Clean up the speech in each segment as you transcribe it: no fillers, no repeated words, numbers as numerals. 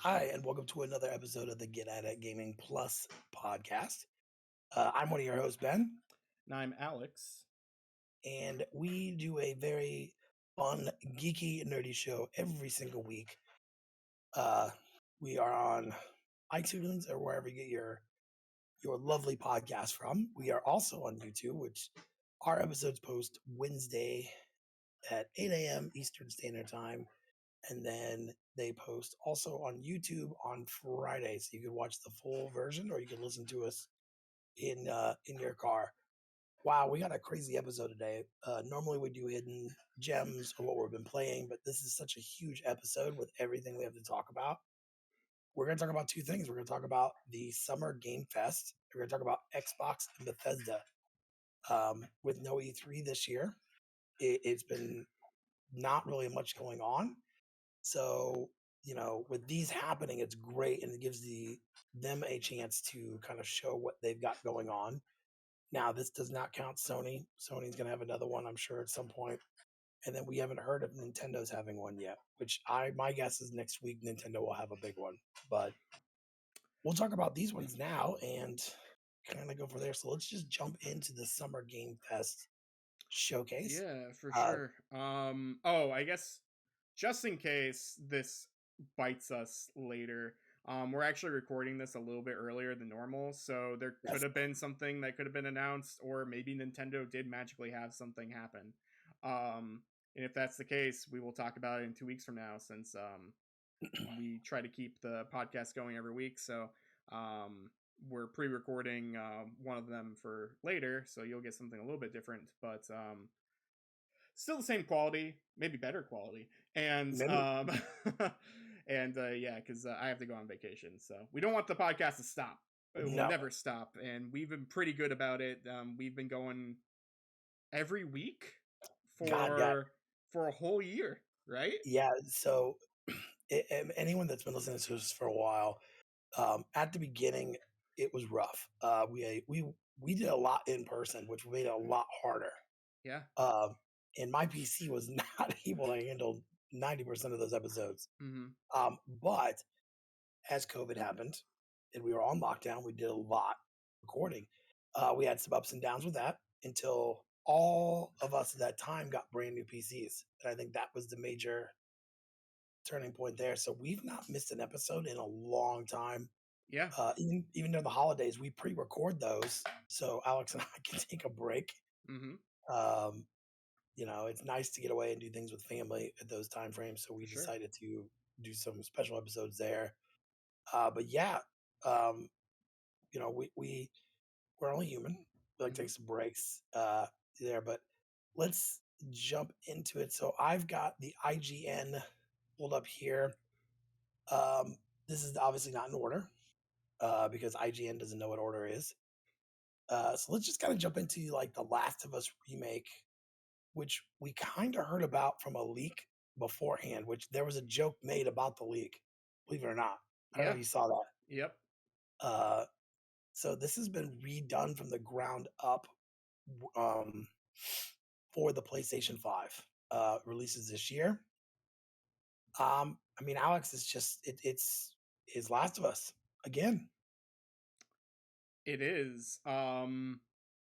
Hi, and welcome to another episode of the Get At It Gaming Plus podcast. I'm one of your hosts, Ben, And I'm Alex. and we do a very fun, geeky, nerdy show every single week. We are on iTunes or wherever you get your lovely podcast from. We are also on YouTube, which our episodes post Wednesday at 8 a.m. Eastern Standard Time. And then they post also on YouTube on Friday, so you can watch the full version, or you can listen to us in your car. Wow, we got a crazy episode today. Normally we do hidden gems or what we've been playing, but this is such a huge episode with everything we have to talk about. We're going to talk about two things. We're going to talk about the Summer Game Fest. We're going to talk about Xbox and Bethesda. With no E3 this year, it's been not really much going on. So, with these happening, it's great, and it gives them a chance to kind of show what they've got going on. Now, this does not count Sony. Sony's going to have another one, I'm sure, at some point. And then we haven't heard of Nintendo's having one yet, which my guess is next week Nintendo will have a big one. But we'll talk about these ones now and kind of go from there. So let's just jump into the Summer Game Fest showcase. Yeah, for sure. I guess just in case this bites us later, we're actually recording this a little bit earlier than normal, so there could have been something that could have been announced, or maybe Nintendo did magically have something happen. And if that's the case, we will talk about it in 2 weeks from now, since we try to keep the podcast going every week. So we're pre-recording one of them for later, so you'll get something a little bit different, but still the same quality, maybe better quality. And because I have to go on vacation, so we don't want the podcast to stop. It will never stop, and we've been pretty good about it. We've been going every week for a whole year, right? Yeah. So anyone that's been listening to us for a while, at the beginning it was rough. We did a lot in person, which made it a lot harder. Yeah. And my PC was not able to handle 90% of those episodes. Mm-hmm. But as COVID happened and we were on lockdown, we did a lot recording. We had some ups and downs with that until all of us at that time got brand new PCs. And I think that was the major turning point there. So we've not missed an episode in a long time. Yeah. Even during the holidays, we pre-record those, so Alex and I can take a break. Mm-hmm. It's nice to get away and do things with family at those time frames. So we decided to do some special episodes there. But yeah, we're only human. We like to take some breaks there. But let's jump into it. So I've got the IGN pulled up here. This is obviously not in order because IGN doesn't know what order is. So let's just kind of jump into like the Last of Us Remake, which we kind of heard about from a leak beforehand, which there was a joke made about the leak, believe it or not. I don't know if you saw that. Yep. So this has been redone from the ground up for the PlayStation 5. Releases this year. Alex, it's Last of Us again. It is.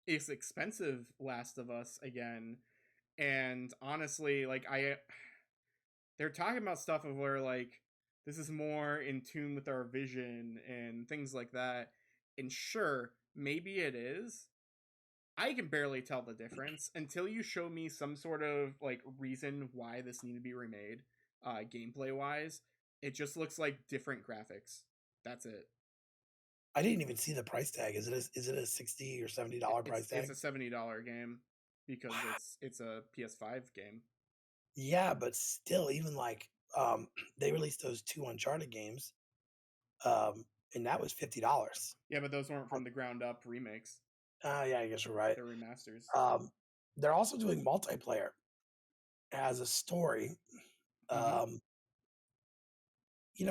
It's expensive Last of Us again. And honestly, they're talking about stuff of where this is more in tune with our vision and things like that. And sure, maybe it is. I can barely tell the difference until you show me some sort of reason why this needed to be remade, gameplay wise. It just looks like different graphics. That's it. I didn't even see the price tag. Is it a $60 or $70 price tag? It's a $70 game because it's a PS5 game. Yeah, but still, even they released those 2 Uncharted games, and that was $50. Yeah, but those weren't from the ground up remakes. Yeah, I guess you're right. They're remasters. They're also doing multiplayer as a story. Mm-hmm.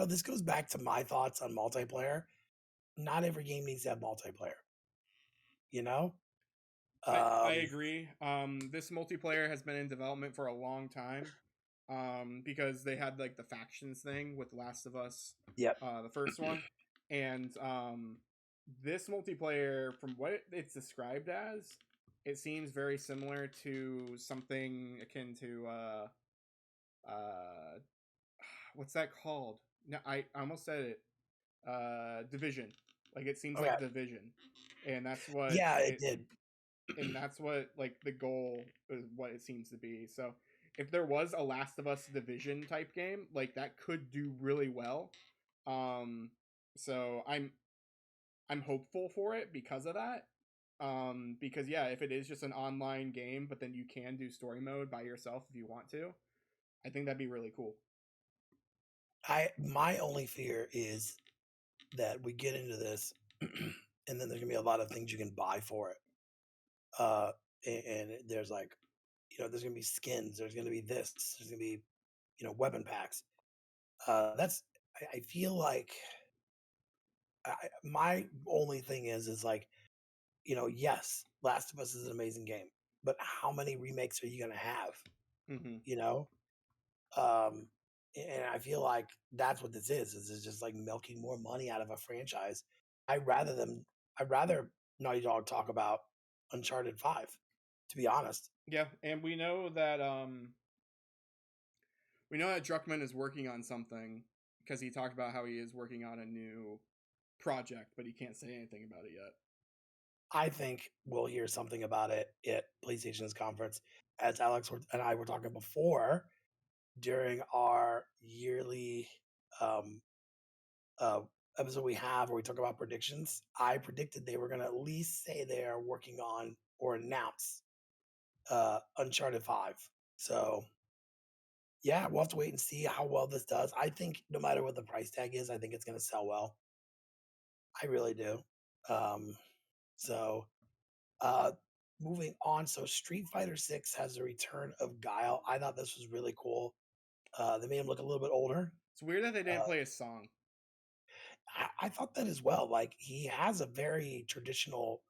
This goes back to my thoughts on multiplayer. Not every game needs to have multiplayer. I agree. This multiplayer has been in development for a long time. because they had like the factions thing with Last of Us, Yep. the first one, and this multiplayer, from what it's described as, it seems very similar to something akin to uh, what's that called? No, I almost said it. Division. Like it seems Okay. like Division, and that's what Yeah, it it did. and that's what like the goal is what it seems to be. So if there was a Last of Us Division type game, like that could do really well. Um, so I'm hopeful for it because of that. Because yeah, if it is just an online game, but then you can do story mode by yourself if you want to, I think that'd be really cool. My only fear is that we get into this, and then there's gonna be a lot of things you can buy for it. And there's like, there's gonna be skins. There's gonna be this. There's gonna be, weapon packs. That's I feel like my only thing is like, yes, Last of Us is an amazing game, but how many remakes are you gonna have? Mm-hmm. You know, um, and I feel like that's what this is it's just like milking more money out of a franchise. I'd rather them. I'd rather Naughty Dog talk about Uncharted 5, to be honest. Yeah, and we know that Druckmann is working on something because he talked about how he is working on a new project, but he can't say anything about it yet. I think we'll hear something about it at PlayStation's conference, as and I were talking before during our yearly um, uh, episode we have where we talk about predictions. I predicted they were going to at least say they are working on or announce Uncharted 5. So yeah, we'll have to wait and see how well this does. I think no matter what the price tag is, I think it's going to sell well. I really do. Um, so uh, moving on, so Street Fighter 6 has the return of Guile. I thought this was really cool. They made him look a little bit older. It's weird that they didn't Uh, play a song. I thought that as well. Like he has a very traditional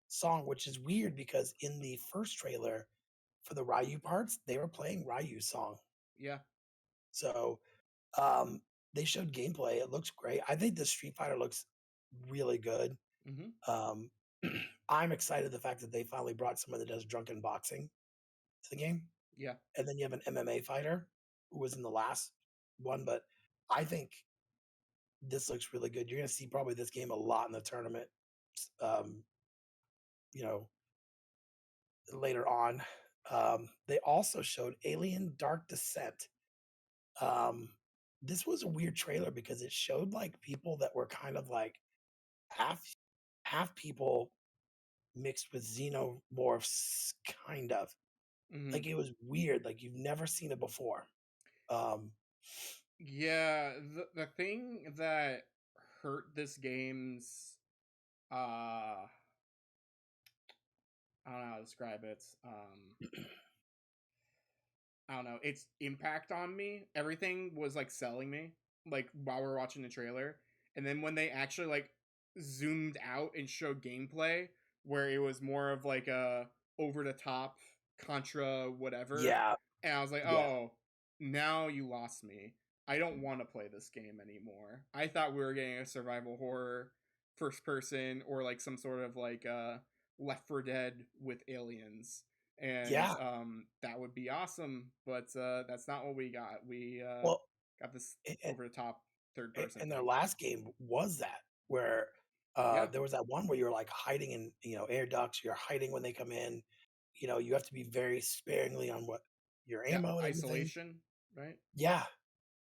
song, which is weird because in the first trailer for the Ryu parts, they were playing Ryu's song. Yeah. So um, they showed gameplay. It looks great. I think the Street Fighter looks really good. Mm-hmm. Um, I'm excited the fact that they finally brought someone that does drunken boxing to the game. Yeah. And then you have an MMA fighter who was in the last one, but I think this looks really good. You're going to see probably this game a lot in the tournament. Um, you know, later on. They also showed Alien Dark Descent. Um, this was a weird trailer because it showed like people that were kind of like half half people mixed with xenomorphs, kind of. Mm-hmm. Like it was weird. Like you've never seen it before. Um, Yeah. The thing that hurt this game's uh I don't know how to describe it. I don't know, its impact on me. Everything was like selling me, like while we are watching the trailer, and then when they actually like zoomed out and showed gameplay, where it was more of like a over the top Contra whatever, yeah, and I was like, yeah, oh, now you lost me. I don't want to play this game anymore. I thought we were getting a survival horror first person or like some sort of like Left 4 Dead with aliens, and yeah. that would be awesome. But that's not what we got. We Well, got this and, over the top third person and their thing. last game was that where Yeah, there was that one where you're like hiding in air ducts. You're hiding when they come in. You have to be very sparingly on what your yeah, ammo and everything. isolation, right? Yeah,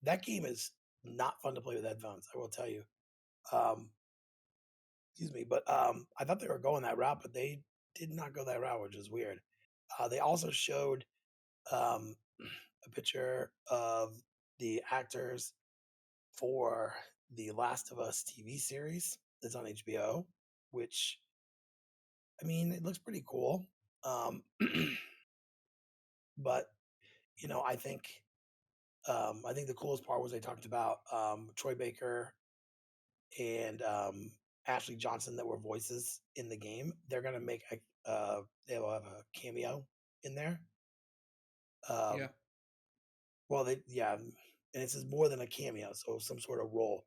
that game is not fun to play with headphones. I will tell you. Um, excuse me, but I thought they were going that route, but they did not go that route, which is weird. They also showed um, a picture of the actors for the Last of Us TV series that's on HBO, which I mean, it looks pretty cool. Um, but I think the coolest part was they talked about Troy Baker and Ashley Johnson that were voices in the game. They're gonna make they will have a cameo in there. Yeah, Um, Well, and it says more than a cameo, so some sort of role.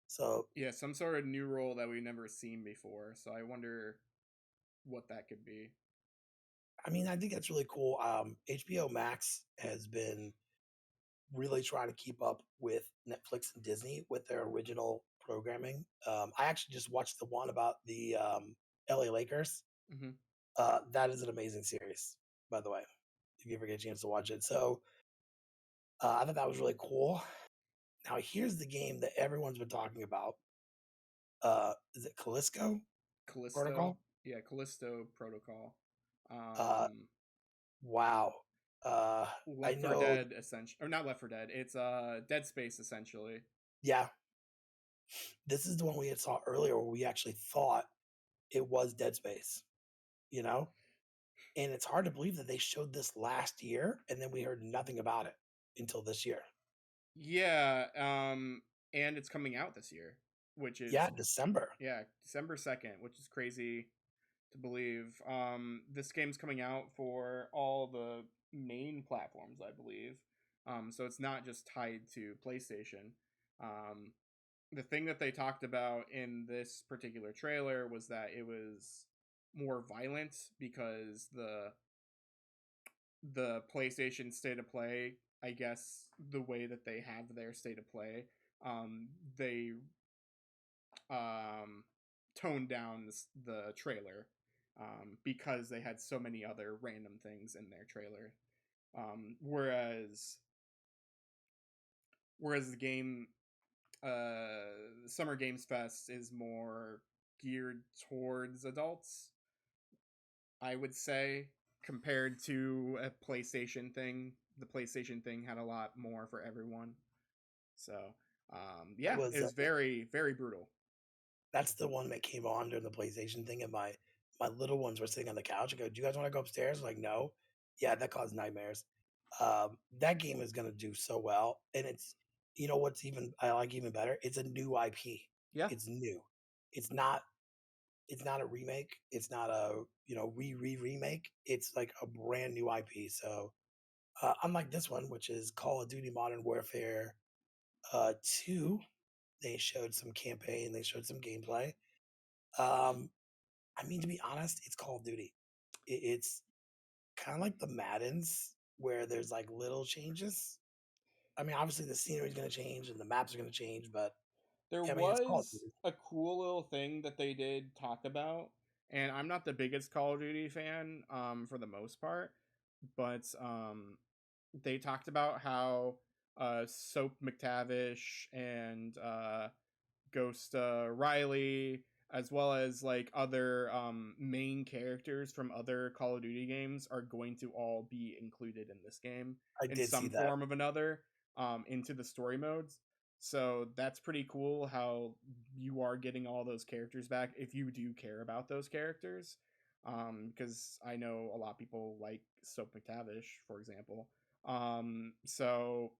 So Yeah, some sort of new role that we've never seen before. So I wonder what that could be. I mean, I think that's really cool. HBO Max has been really trying to keep up with Netflix and Disney with their original programming. I actually just watched the one about the LA Lakers. Hmm. That is an amazing series, by the way, if you ever get a chance to watch it. So I thought that was really cool. Now, here's the game that everyone's been talking about. Is it Callisto Callisto, Protocol? yeah, Callisto Protocol. Uh, Um, wow. I Left 4 know. Dead, essentially, or not Left 4 Dead. It's Dead Space, essentially. Yeah, this is the one we had saw earlier where we actually thought it was Dead Space, you know? And it's hard to believe that they showed this last year and then we heard nothing about it until this year. Yeah, and it's coming out this year, which Yeah, is December. yeah, December 2nd, which is crazy to believe. This game's coming out for all the main platforms, I believe. So it's not just tied to PlayStation. Um, the thing that they talked about in this particular trailer was that it was more violent because the PlayStation State of Play, I guess the way that they have their State of Play, they um, toned down the trailer because they had so many other random things in their trailer. Whereas the game, Summer Games Fest, is more geared towards adults, I would say, compared to a PlayStation thing. The PlayStation thing had a lot more for everyone. So, That yeah, it was was very, very brutal. that's the one that came on during the PlayStation thing, and my little ones were sitting on the couch. I go, "Do you guys want to go upstairs?" I'm like, no. Yeah, that caused nightmares. That game is gonna do so well, and it's what's even I like even better. It's a new IP. Yeah, It's new. It's not. It's not a remake. It's not a remake. It's like a brand new IP. So unlike this one, which is Call of Duty Modern Warfare 2, they showed some campaign. They showed some gameplay. Um, I mean, to be honest, it's Call of Duty. It's kind of like the Maddens where there's like little changes. I mean, obviously the scenery is going to change and the maps are going to change, but there I mean, it's Call of was Duty. a cool little thing that they did talk about, and I'm not the biggest Call of Duty fan, for the most part, but they talked about how Soap McTavish and Ghost Riley, as well as like other main characters from other Call of Duty games, are going to all be included in this game I in did see some that. form of another, into the story modes. So that's pretty cool how you are getting all those characters back if you do care about those characters. Because I know a lot of people like Soap McTavish, for example. So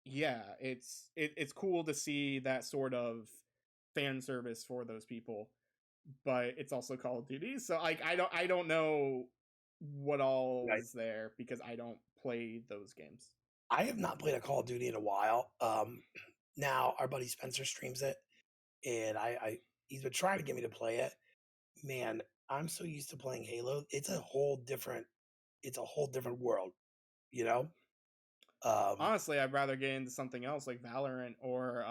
yeah, it's cool to see that sort of fan service for those people, but it's also Call of Duty, so like I don't know what all Right. is there because I don't play those games. I have not played a Call of Duty in a while. Now our buddy Spencer streams it, and I he's been trying to get me to play it. Man, I'm so used to playing Halo. It's a whole different world, you know? Um, Honestly, I'd rather get into something else like Valorant or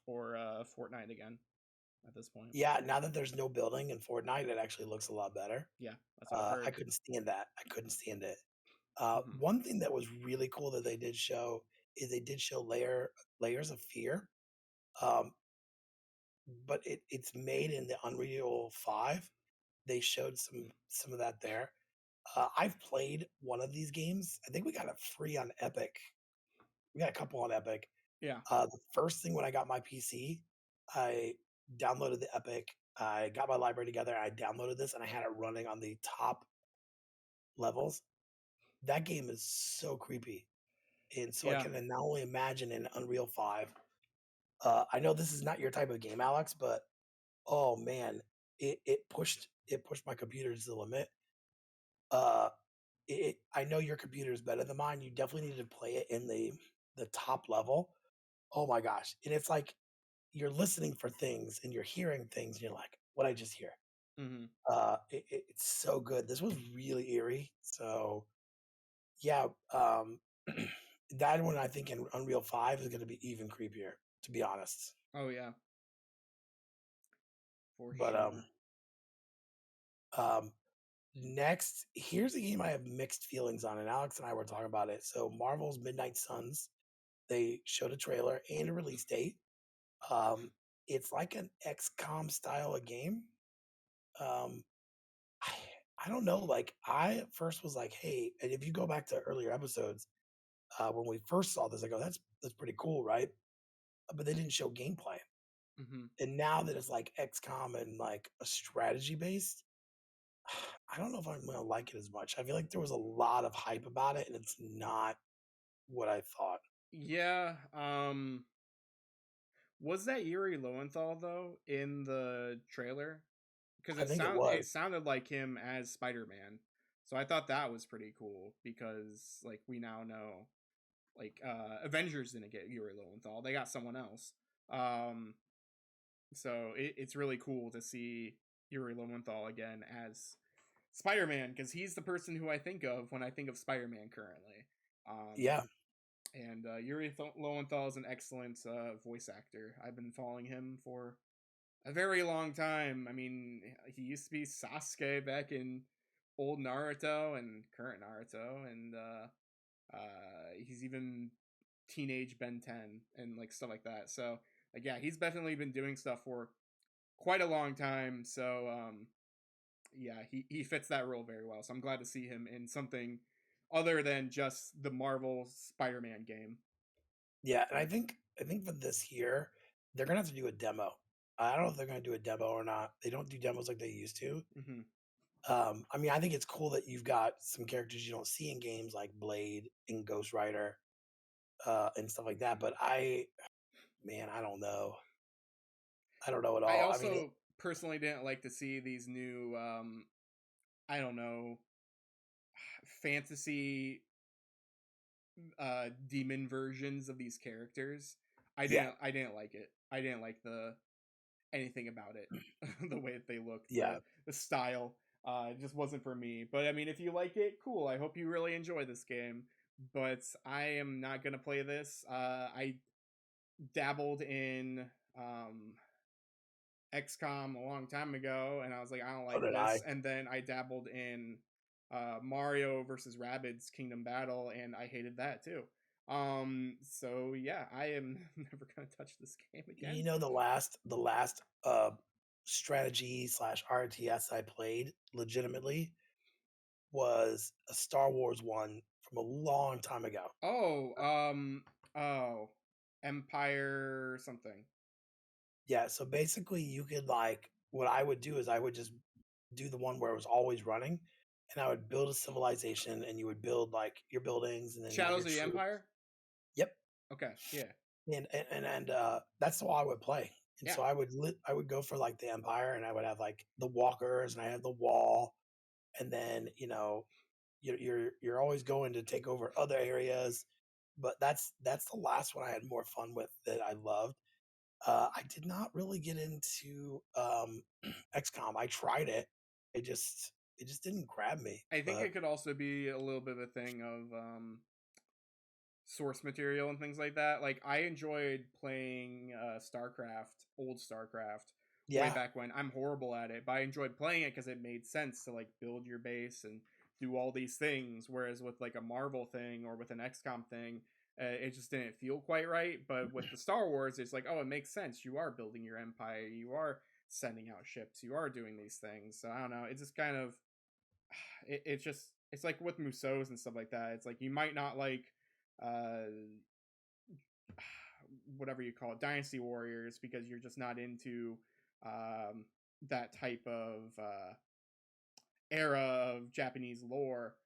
Fortnite again at this point. yeah, now that there's no building in Fortnite, it actually looks a lot better. Yeah, that's what I've I heard. couldn't stand that. I couldn't stand it. Hmm. One thing that was really cool that they did show is they did show layers of fear, um, but it's made in the Unreal 5. They showed some of that there. I've played one of these games. I think we got it free on Epic. We got a couple on Epic. Yeah, The first thing when I got my PC, I downloaded the Epic. I got my library together. I downloaded this and I had it running on the top levels. That game is so creepy, and so I yeah, can not only imagine in Unreal 5. I know this is not your type of game, Alex, but oh man, it pushed my computer to the limit. Uh, I know your computer is better than mine. You definitely need to play it in the top level. Oh my gosh! And it's like you're listening for things and you're hearing things, and you're like, "What I just hear?" Hmm. It's so good. This was really eerie. So yeah, that one I think in Unreal 5 is going to be even creepier, to be honest. Oh yeah, for But sure. um, next, here's a game I have mixed feelings on, and Alex and I were talking about it. So Marvel's Midnight Suns, they showed a trailer and a release date. Um, it's like an XCOM style of game. Um, I, I don't know. Like I at first was like, hey, and if you go back to earlier episodes, when we first saw this, I go, that's pretty cool, right? But they didn't show gameplay. Hmm. And now that it's like XCOM and like a strategy based, I don't know if I'm gonna like it as much. I feel like there was a lot of hype about it, and it's not what I thought. Yeah. Was that Yuri Lowenthal though in the trailer? Because I think it was. it sounded like him as Spider-Man. So I thought that was pretty cool because like we now know like Avengers didn't get Yuri Lowenthal. They got someone else. Um so it's really cool to see Yuri Lowenthal again as Spider-Man because he's the person who I think of when I think of Spider-Man currently. Um Yeah, and Lowenthal is an excellent voice actor. I've been following him for a very long time. I mean, he used to be Sasuke back in old Naruto and current Naruto, and he's even teenage Ben 10 and like stuff like that. So, like, yeah, he's definitely been doing stuff for quite a long time. So, yeah, he fits that role very well. So I'm glad to see him in something other than just the Marvel Spider-Man game. yeah, and I think for this year, they're gonna have to do a demo. I don't know if they're gonna do a demo or not. They don't do demos like they used to. Hmm. I mean, I think it's cool that you've got some characters you don't see in games like Blade and Ghost Rider, and stuff like that. But man, I don't know. I don't know at I all. I mean, also personally didn't like to see these new I don't know, fantasy demon versions of these characters. yeah, I didn't like it. I didn't like the anything about it. The way that they looked, yeah, the style. It just wasn't for me. But I mean, if you like it, cool. I hope you really enjoy this game. But I am not gonna play this. I dabbled in XCOM a long time ago, and I was like, I don't so like did I. this. And then I dabbled in Mario versus Rabbids Kingdom Battle, and I hated that too. So yeah, I am never gonna touch this game again. The last strategy slash RTS I played legitimately was a Star Wars one from a long time ago. Oh, oh, Empire something. Yeah, so basically you could like what I would do is I would just do the one where it was always running, and I would build a civilization, and you would build like your buildings, and then you have Shadows your of the troops. Empire. Yep, Okay, yeah, and that's all I would play. And yeah. so I would go for like the Empire, and I would have like the walkers, and I had the wall, and then you're always going to take over other areas. But that's the last one I had more fun with that I loved. I did not really get into XCOM. I tried it. It just didn't grab me. I think But it could also be a little bit of a thing of source material and things like that. Like I enjoyed playing StarCraft, old StarCraft, way yeah, back when. I'm horrible at it, but I enjoyed playing it because it made sense to like build your base and do all these things. Whereas with like a Marvel thing or with an XCOM thing, it just didn't feel quite right. But with the Star Wars, it's like, oh, it makes sense. You are building your empire. You are sending out ships. You are doing these things. So I don't know. It's just kind of it's just it's like with Musos and stuff like that. It's like you might not like uh whatever you call it, Dynasty Warriors, because you're just not into um, that type of era of Japanese lore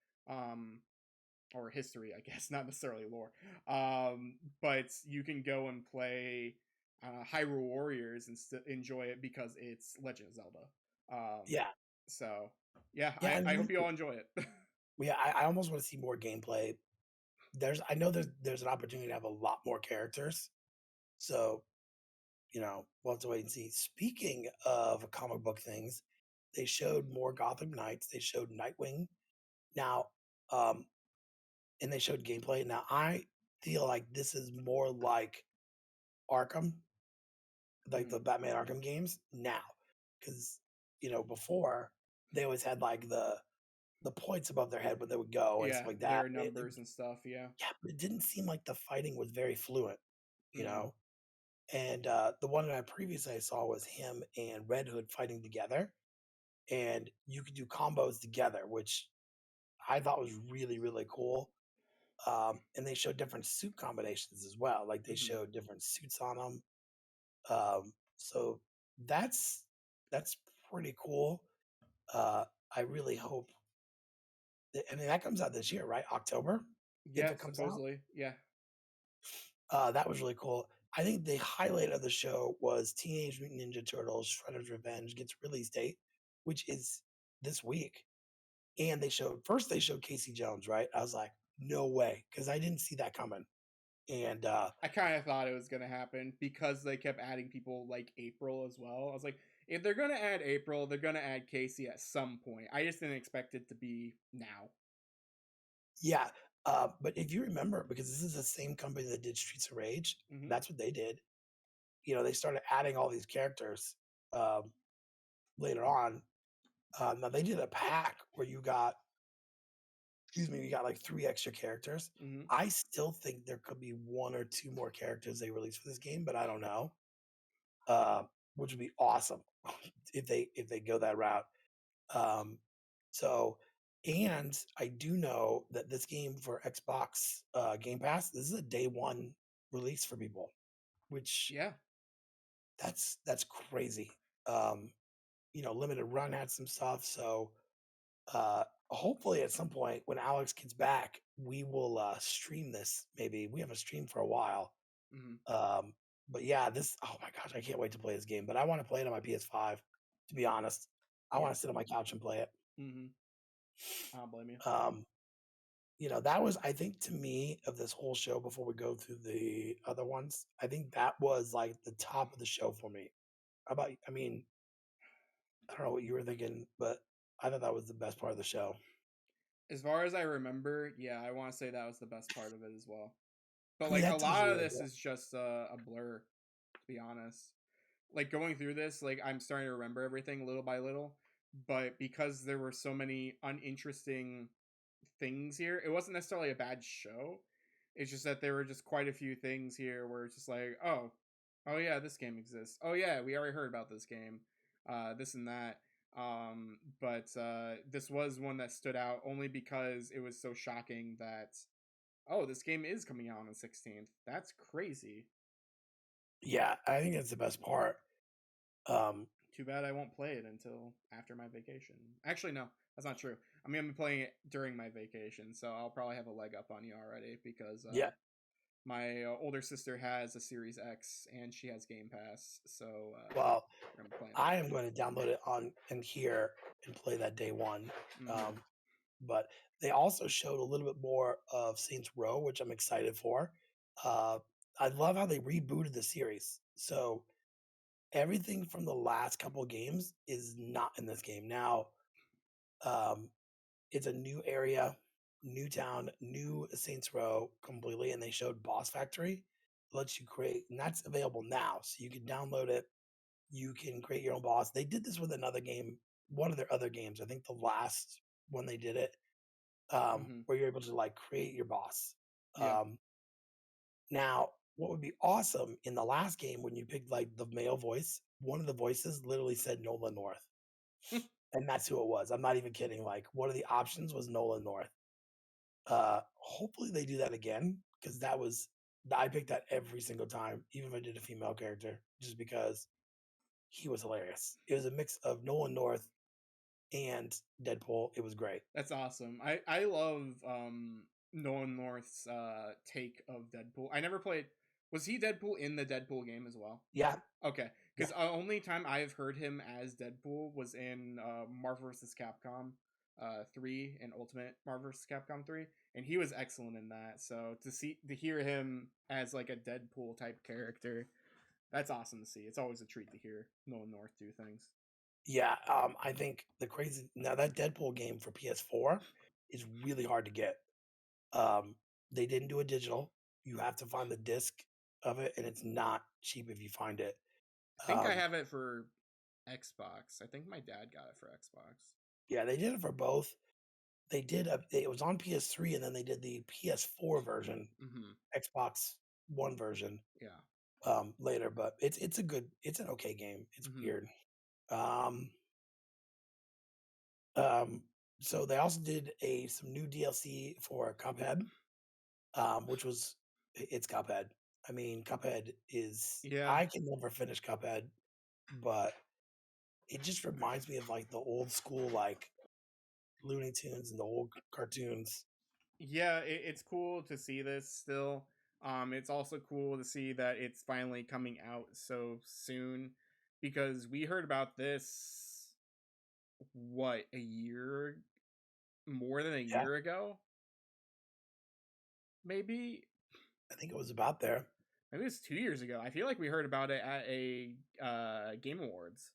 or history, I guess, not necessarily lore. But you can go and play Hyrule Warriors and enjoy it because it's Legend of Zelda. Um, yeah, so yeah, yeah. And I hope you all enjoy it. I almost want to see more gameplay. I know there's an opportunity to have a lot more characters. So, we'll have to wait and see. Speaking of comic book things, they showed more Gotham Knights. They showed Nightwing. Now, um, and they showed gameplay. Now, I feel like this is more like Arkham, like the Mm. Batman Arkham games now, because before they always had like the points above their head where they would go and stuff Yeah, like that. their numbers and stuff. Yeah. Yeah, but it didn't seem like the fighting was very fluent, you Mm. know. And the one that I previously saw was him and Red Hood fighting together, and you could do combos together, which I thought was really really cool. And they showed different suit combinations as well. Like they Hmm. showed different suits on them. So that's that's pretty cool. I really hope. I mean, that comes out this year, right? October, if Yeah, it comes out. supposedly. Yeah. That was really cool. I think the highlight of the show was Teenage Mutant Ninja Turtles: Shredder's Revenge gets release date, which is this week. And they showed Casey Jones, right? I was like, no way, because I didn't see that coming. And I kind of thought it was going to happen because they kept adding people like April as well. I was like, if they're going to add April, they're going to add Casey at some point. I just didn't expect it to be now. yeah, but if you remember, because this is the same company that did Streets of Rage, Hmm. that's what they did. They started adding all these characters um, later on. Now they did a pack where you got like three extra characters. Hmm. I still think there could be one or two more characters they release for this game, but I don't know. Uh, which would be awesome if they go that route. Um, so, and I do know that this game for Xbox Game Pass, this is a day one release for people, which Yeah. that's crazy. Um, limited run had some stuff, so hopefully at some point when Alex gets back, we will stream this. Maybe we haven't streamed for a while. Hmm. Um, but yeah, oh my gosh, I can't wait to play this game. But I want to play it on my PS5. To be honest, I Yeah. want to sit on my couch and play it. Hmm. I don't blame you. Um, that was, I think, to me of this whole show. Before we go through the other ones, I think that was like the top of the show for me. How about? I mean, I don't know what you were thinking, but I thought that was the best part of the show. As far as I remember, yeah, I want to say that was the best part of it as well. But I mean, like a that tells lot you of right this there. is just a blur, to be honest. Like going through this, like I'm starting to remember everything little by little, but because there were so many uninteresting things here, it wasn't necessarily a bad show. It's just that there were just quite a few things here where it's just like, oh yeah, this game exists. Oh yeah, we already heard about this game, this and that. But this was one that stood out only because it was so shocking that this game is coming out on the 16th. That's crazy. Yeah, I think that's the best part. Um, Too bad I won't play it until after my vacation. Actually, no, that's not true. I'm gonna be playing it during my vacation, so I'll probably have a leg up on you already because yeah, my older sister has a Series X and she has Game Pass, so well, we're gonna be playing I that. am going to download it on and here and play that day one. Mm-hmm. Um, but they also showed a little bit more of Saints Row, which I'm excited for. Uh, I love how they rebooted the series. So everything from the last couple of games is not in this game. Now, um, it's a new area, new town, new Saints Row completely, and they showed Boss Factory. Lets you create, and that's available now. So you can download it. You can create your own boss. They did this with another game, one of their other games. I think the last one they did it, Mm-hmm. where you're able to like create your boss. Yeah. Um, Now, what would be awesome in the last game when you picked like the male voice, one of the voices literally said Nolan North, and that's who it was. I'm not even kidding. Like one of the options was Nolan North. Hopefully they do that again because I picked that every single time, even if I did a female character, just because he was hilarious. It was a mix of Nolan North and Deadpool. It was great. That's awesome. I love Nolan North's take of Deadpool. I never played. Was he Deadpool in the Deadpool game as well? Yeah, Okay, yeah. because the only time I've heard him as Deadpool was in Marvel vs. Capcom. 3 and Ultimate Marvel vs. Capcom 3, and he was excellent in that. So to hear him as like a Deadpool type character, that's awesome to see. It's always a treat to hear Nolan North do things. Yeah, I think now that Deadpool game for PS4 is really hard to get. Um, they didn't do a digital. You have to find the disc of it, and it's not cheap if you find it. I think I have it for Xbox. I think my dad got it for Xbox. Yeah, they did it for both. It was on PS3, and then they did the PS4 version, Xbox One version. Yeah. Later, but it's an okay game. It's weird. So they also did some new DLC for Cuphead, which was it's Cuphead. I mean, Cuphead is I can never finish Cuphead, but it just reminds me of like the old school like Looney Tunes and the old cartoons. Yeah, it's cool to see this still. It's also cool to see that it's finally coming out so soon, because we heard about this a year, more than a Yeah, year ago, maybe. I think it was about there. Maybe it was 2 years ago. I feel like we heard about it at a Game Awards.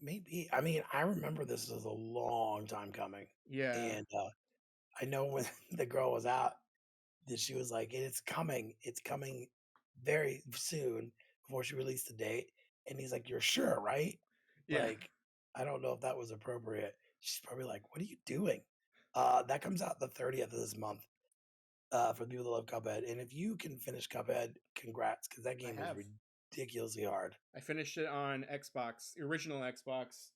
Maybe. I mean, I remember this was a long time coming. Yeah. And I know when the girl was out, that she was like, it's coming very soon before she released the date. And he's like, you're sure, right? Yeah. Like, I don't know if that was appropriate. She's probably like, what are you doing? That comes out the 30th of this month for the people that love Cuphead. And if you can finish Cuphead, congrats, because that game is ridiculously hard. I finished it on Xbox, original Xbox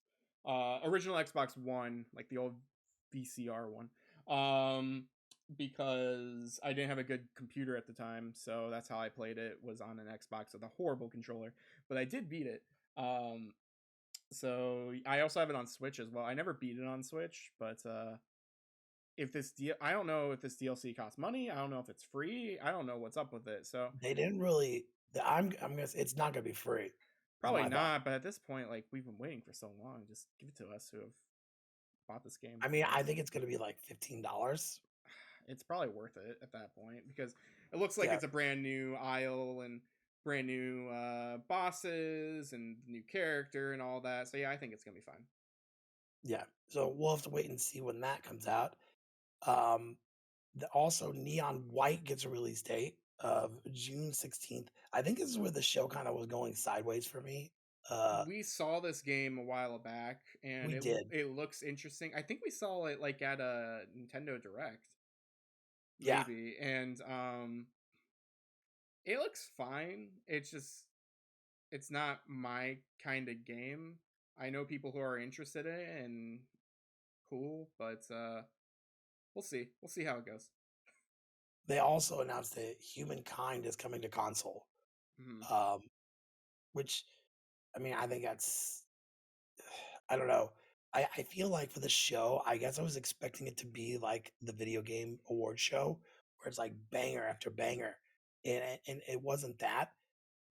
One, like the old VCR one. Because I didn't have a good computer at the time, so that's how I played it, was on an Xbox with a horrible controller. But I did beat it. So I also have it on Switch as well. I never beat it on Switch, but I don't know if this DLC costs money. I don't know if it's free. I don't know what's up with it. So they didn't really. I'm gonna say it's not gonna be free. Probably not, but at this point, like, we've been waiting for so long. Just give it to us who have bought this game. I mean, I think it's gonna be like $15. It's probably worth it at that point, because it looks like it's a brand new Isle and brand new bosses and new character and all that. So yeah, I think it's gonna be fine. Yeah, so we'll have to wait and see when that comes out. Also, Neon White gets a release date of June 16th. I think this is where the show kind of was going sideways for me. We saw this game a while back, and it looks interesting. I think we saw it like at a Nintendo Direct, maybe, and it looks fine. It's not my kind of game. I know people who are interested in it, and cool, but we'll see. We'll see how it goes. They also announced that Humankind is coming to console, which, I mean, I think that's, I don't know. I feel like for the show, I guess I was expecting it to be like the video game award show, where it's like banger after banger, and it wasn't that.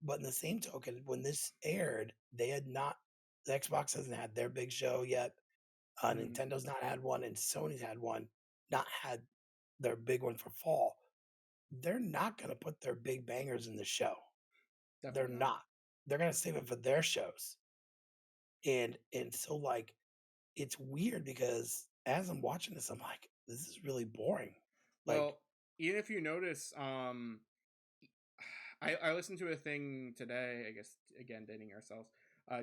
But in the same token, when this aired, they had not. The Xbox hasn't had their big show yet. Nintendo's not had one, and Sony's had one, not had their big one for fall. They're not going to put their big bangers in the show. Definitely They're not. They're going to save it for their shows. And so like, it's weird because as I'm watching this, I'm like, this is really boring. Well, even if you notice, I listened to a thing today, I guess, again, dating ourselves.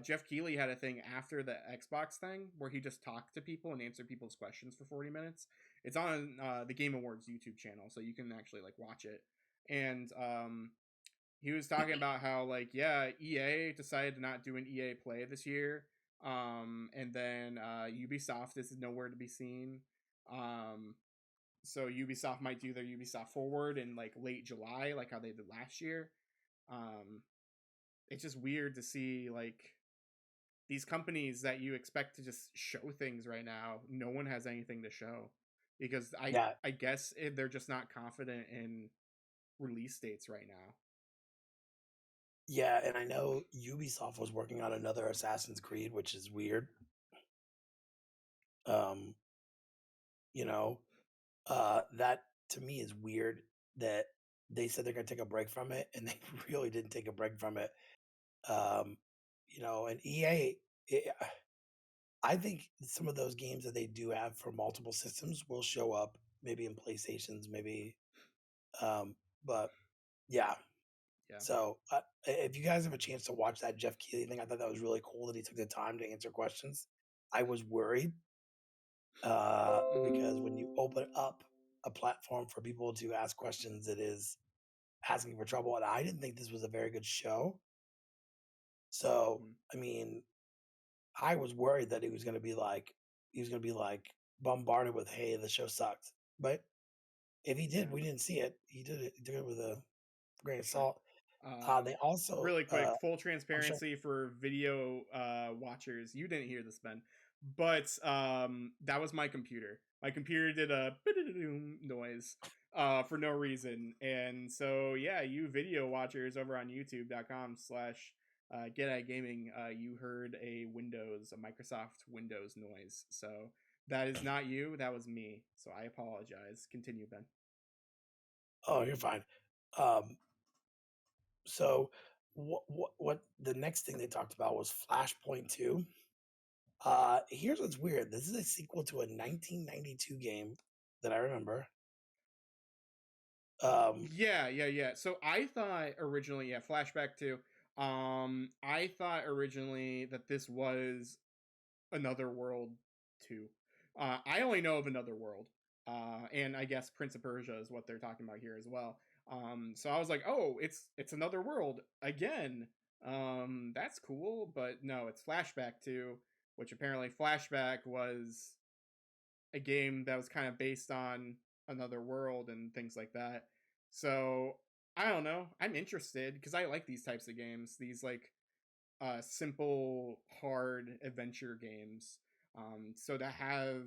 Jeff Keighley had a thing after the Xbox thing where he just talked to people and answered people's questions for 40 minutes. It's on the Game Awards YouTube channel, so you can actually like watch it. And he was talking about how like, yeah, EA decided to not do an EA Play this year. And then Ubisoft is nowhere to be seen. So Ubisoft might do their Ubisoft Forward in like late July, like how they did last year. It's just weird to see like these companies that you expect to just show things right now. No one has anything to show because I guess they're just not confident in release dates right now. Yeah, and I know Ubisoft was working on another Assassin's Creed, which is weird. Um, you know, that to me is weird that they said they're gonna take a break from it, and they really didn't take a break from it. Um, and EA, I think some of those games that they do have for multiple systems will show up maybe in PlayStations, maybe. Um, but yeah. Yeah. So if you guys have a chance to watch that Jeff Keighley thing, I thought that was really cool that he took the time to answer questions. I was worried Mm-hmm. because when you open up a platform for people to ask questions, it is asking for trouble. And I didn't think this was a very good show. So, Mm-hmm. I mean, I was worried that he was going to be like bombarded with, hey, the show sucked. But if he did, Yeah. we didn't see it. He did it with a grain of Sure. salt. They also, Really quick, full I'm sure. transparency for video watchers. You didn't hear this, Ben, but that was my computer. My computer did a noise for no reason, and so yeah, you video watchers over on YouTube.com/. Get at gaming, you heard a Microsoft Windows noise. So that is not you, that was me. So I apologize. Continue, Ben. Oh, you're fine. Um, so what the next thing they talked about was Flashpoint 2. Here's what's weird. This is a sequel to a 1992 game that I remember. Um, Yeah. So I thought originally, yeah, flashback to I thought originally that this was Another World 2. I only know of Another World. And I guess Prince of Persia is what they're talking about here as well. So I was like, "Oh, it's Another World again." That's cool, but no, it's Flashback 2, which apparently Flashback was a game that was kind of based on Another World and things like that. So I don't know. I'm interested because I like these types of games. These like simple, hard adventure games. So to have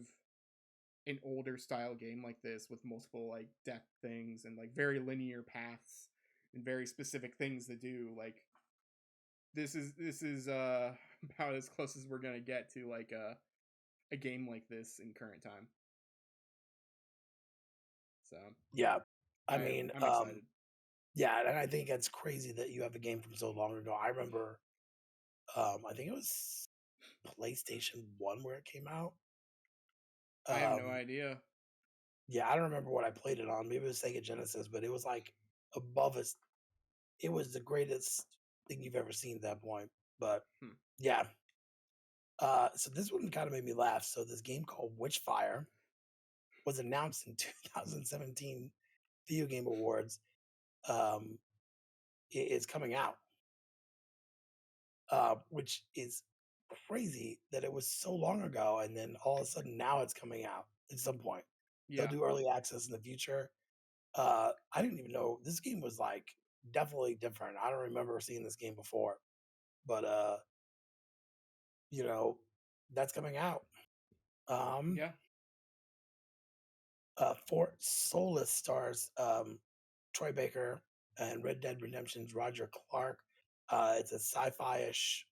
an older style game like this with multiple like death things and like very linear paths and very specific things to do, like this is about as close as we're gonna get to like a game like this in current time. So yeah, I I mean, I'm excited. yeah, and I think it's crazy that you have a game from so long ago. I remember, I think it was PlayStation 1 where it came out. I have no Um, idea. yeah, I don't remember what I played it on. Maybe it was Sega Genesis, but it was like above us. It was the greatest thing you've ever seen at that point. But Hmm. yeah, so this one kind of made me laugh. So this game called Witchfire was announced in 2017 Video Game Awards. Um, it's coming out, which is crazy that it was so long ago, and then all of a sudden now it's coming out at some point. They'll Yeah. do early access in the future. I didn't even know this game was like definitely different. I don't remember seeing this game before, but you know, that's coming out. Um, Yeah. for Soulless Stars, Troy Baker and Red Dead Redemption's Roger Clark. It's a sci-fi-ish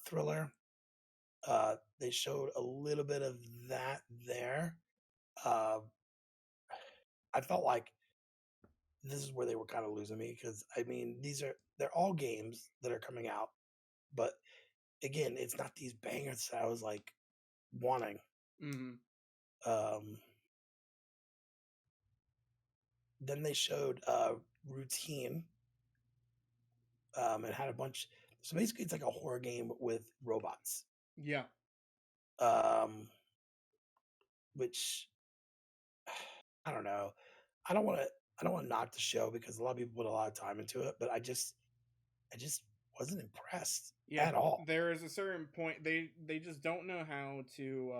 thriller. They showed a little bit of that there. Uh, I felt like this is where they were kind of losing me because I mean they're all games that are coming out, but again, it's not these bangers that I was like wanting. Mm-hmm. Um, then they showed Routine and had a bunch. So basically, it's like a horror game with robots, Yeah. um, which I don't know. I don't want to. I don't want to knock the show because a lot of people put a lot of time into it, but I just wasn't impressed Yeah. at all. There is a certain point they just don't know how to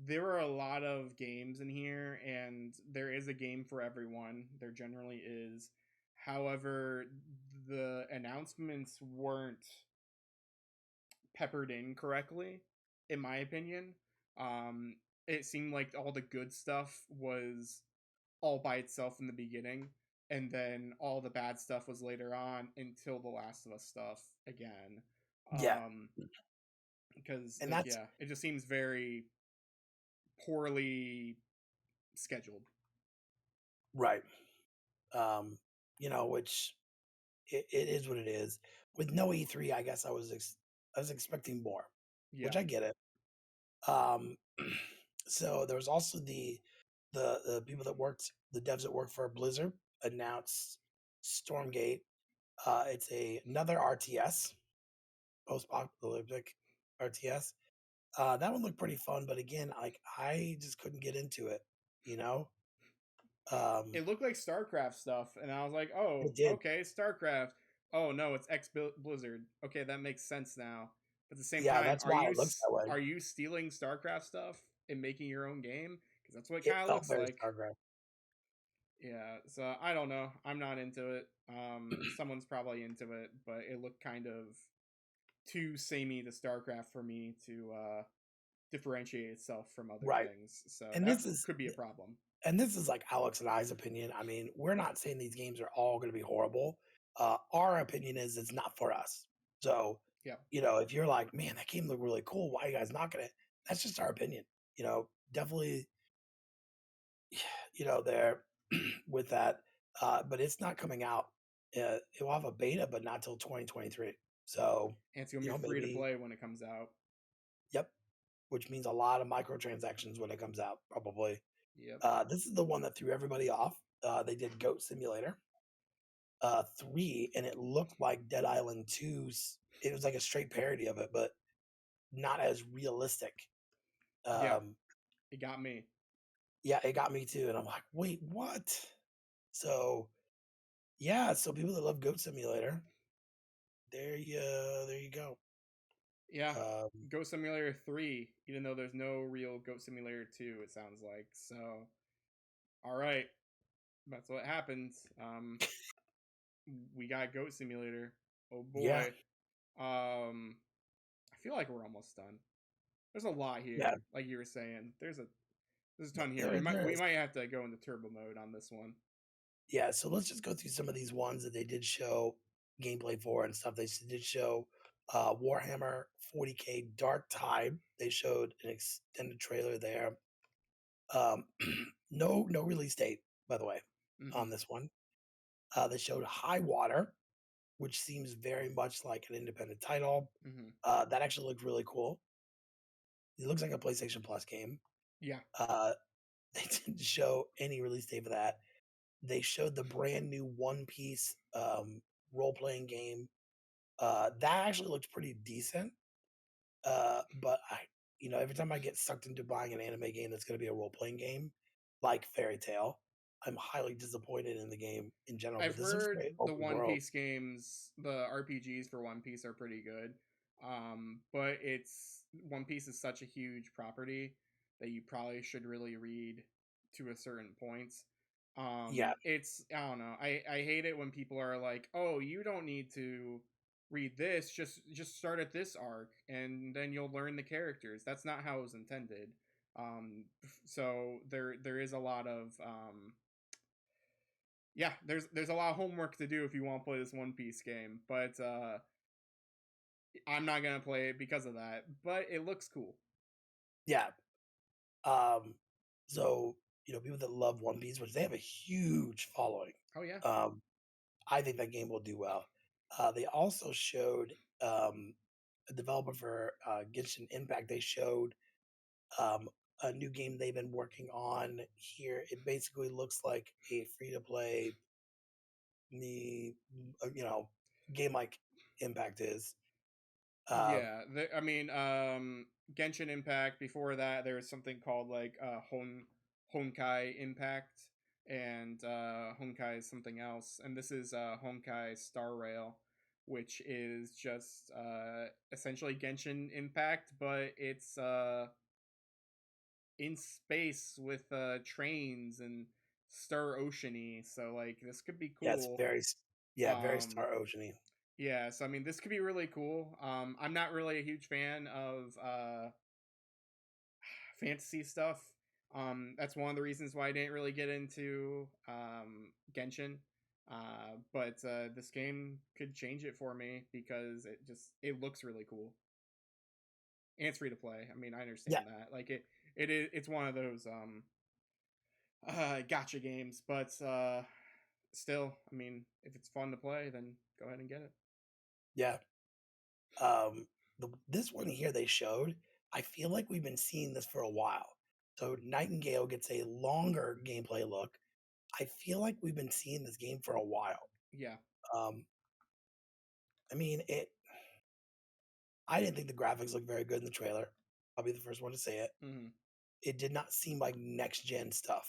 there are a lot of games in here and there is a game for everyone. There generally is. However, the announcements weren't peppered in correctly, in my opinion. Um, it seemed like all the good stuff was all by itself in the beginning, and then all the bad stuff was later on until the Last of Us stuff again. Yeah, Um, because And that's yeah, it just seems very poorly scheduled. right. Um, which it is what it is. With no E3, I guess I was expecting more, Yeah, which I get it. Um, so there was also the people that worked, the devs that worked for Blizzard announced Stormgate. It's another RTS, post-apocalyptic RTS. That one looked pretty fun, but again, like I just couldn't get into it. You know, um, it looked like StarCraft stuff, and I was like, oh, it did. okay, StarCraft. Oh no, it's X Blizzard. Okay, that makes sense now. But at the same Yeah, time, that's why it looks that way. are you stealing StarCraft stuff and making your own game? Because that's what it It kind of felt looks very like. StarCraft. Yeah, so I don't know. I'm not into it. Someone's probably into it, but it looked kind of too samey to StarCraft for me to differentiate itself from other Right. things. So And that this is could be a problem. like Alex and I's opinion. I mean, we're not saying these games are all going to be horrible. Our opinion is it's not for us. So, Yeah, if you're like, man, that game looked really cool, why are you guys knocking it? That's just our opinion. Definitely, there with that. But it's not coming out. It will have a beta, but not till 2023. So, and it's gonna be free to maybe, play when it comes out. yep, which means a lot of microtransactions when it comes out, probably. Yep. This is the one that threw everybody off. They did Goat Simulator 3, and it looked like Dead Island 2's. It was like a straight parody of it, but not as realistic. Yeah, Um, it got me. yeah, it got me too, and I'm like, wait, what? So yeah, so people that love Goat Simulator, there you go. Yeah, Um, Goat Simulator 3, even though there's no real Goat Simulator 2, it sounds like. So, all right, that's what happens. We got Goat Simulator. Oh yeah, boy. I feel like we're almost done. There's a lot yeah, here, like you were saying. There's a ton here. there, there We is. might have to go into turbo mode on this one. Yeah, so let's just go through some of these ones that they did show gameplay for and stuff. They did show Warhammer 40K Dark Tide. They showed an extended trailer there. No release date, by the way, on Mm-hmm. this one. They showed High Water, which seems very much like an independent title. Mm-hmm. That actually looked really cool. It looks like a PlayStation Plus game. Yeah. Uh, they didn't show any release date for that. They showed the brand new One Piece role playing game. That actually looks pretty decent. But every time I get sucked into buying an anime game that's going to be a role playing game, like Fairy Tale, I'm highly disappointed in the game in general. I've But this looks heard great, the open One world. Piece games, the RPGs for One Piece are pretty good. But it's One Piece is such a huge property that you probably should really read to a certain point. Yeah, It's I don't know. I hate it when people are like, "Oh, you don't need to read this. Just start at this arc and then you'll learn the characters." That's not how it was intended. So there is a lot of yeah, there's a lot of homework to do if you want to play this One Piece game, but I'm not gonna play it because of that. But it looks cool. yeah. Um, so people that love One Piece, which they have a huge following. Oh yeah, Um, I think that game will do well. They also showed a developer for Genshin Impact. They showed a new game they've been working on here. It basically looks like a free to play, the game like Impact is. Um, yeah. I mean, Genshin Impact. Before that, there was something called like Honkai Impact, and Honkai is something else. And this is Honkai Star Rail, which is just essentially Genshin Impact, but it's in space with trains and Star Oceany. So like this could be yeah, it's cool. very Um, Star Oceany. yeah, so I mean this could be really cool. I'm not really a huge fan of fantasy stuff. That's one of the reasons why I didn't really get into Genshin. But this game could change it for me because it looks really cool. and it's free to play. I mean, I Yeah, understand that. Like it's one of those gotcha games, but still, I mean, if it's fun to play, then go ahead and get it. yeah. This one here they showed, I feel like we've been seeing this for a while. So Nightingale gets a longer gameplay look. I feel like we've been seeing this game for a while. Yeah. Um, I mean, it. I didn't think the graphics looked very good in the trailer. I'll be the first one to say it. Hmm. It did not seem like next gen stuff.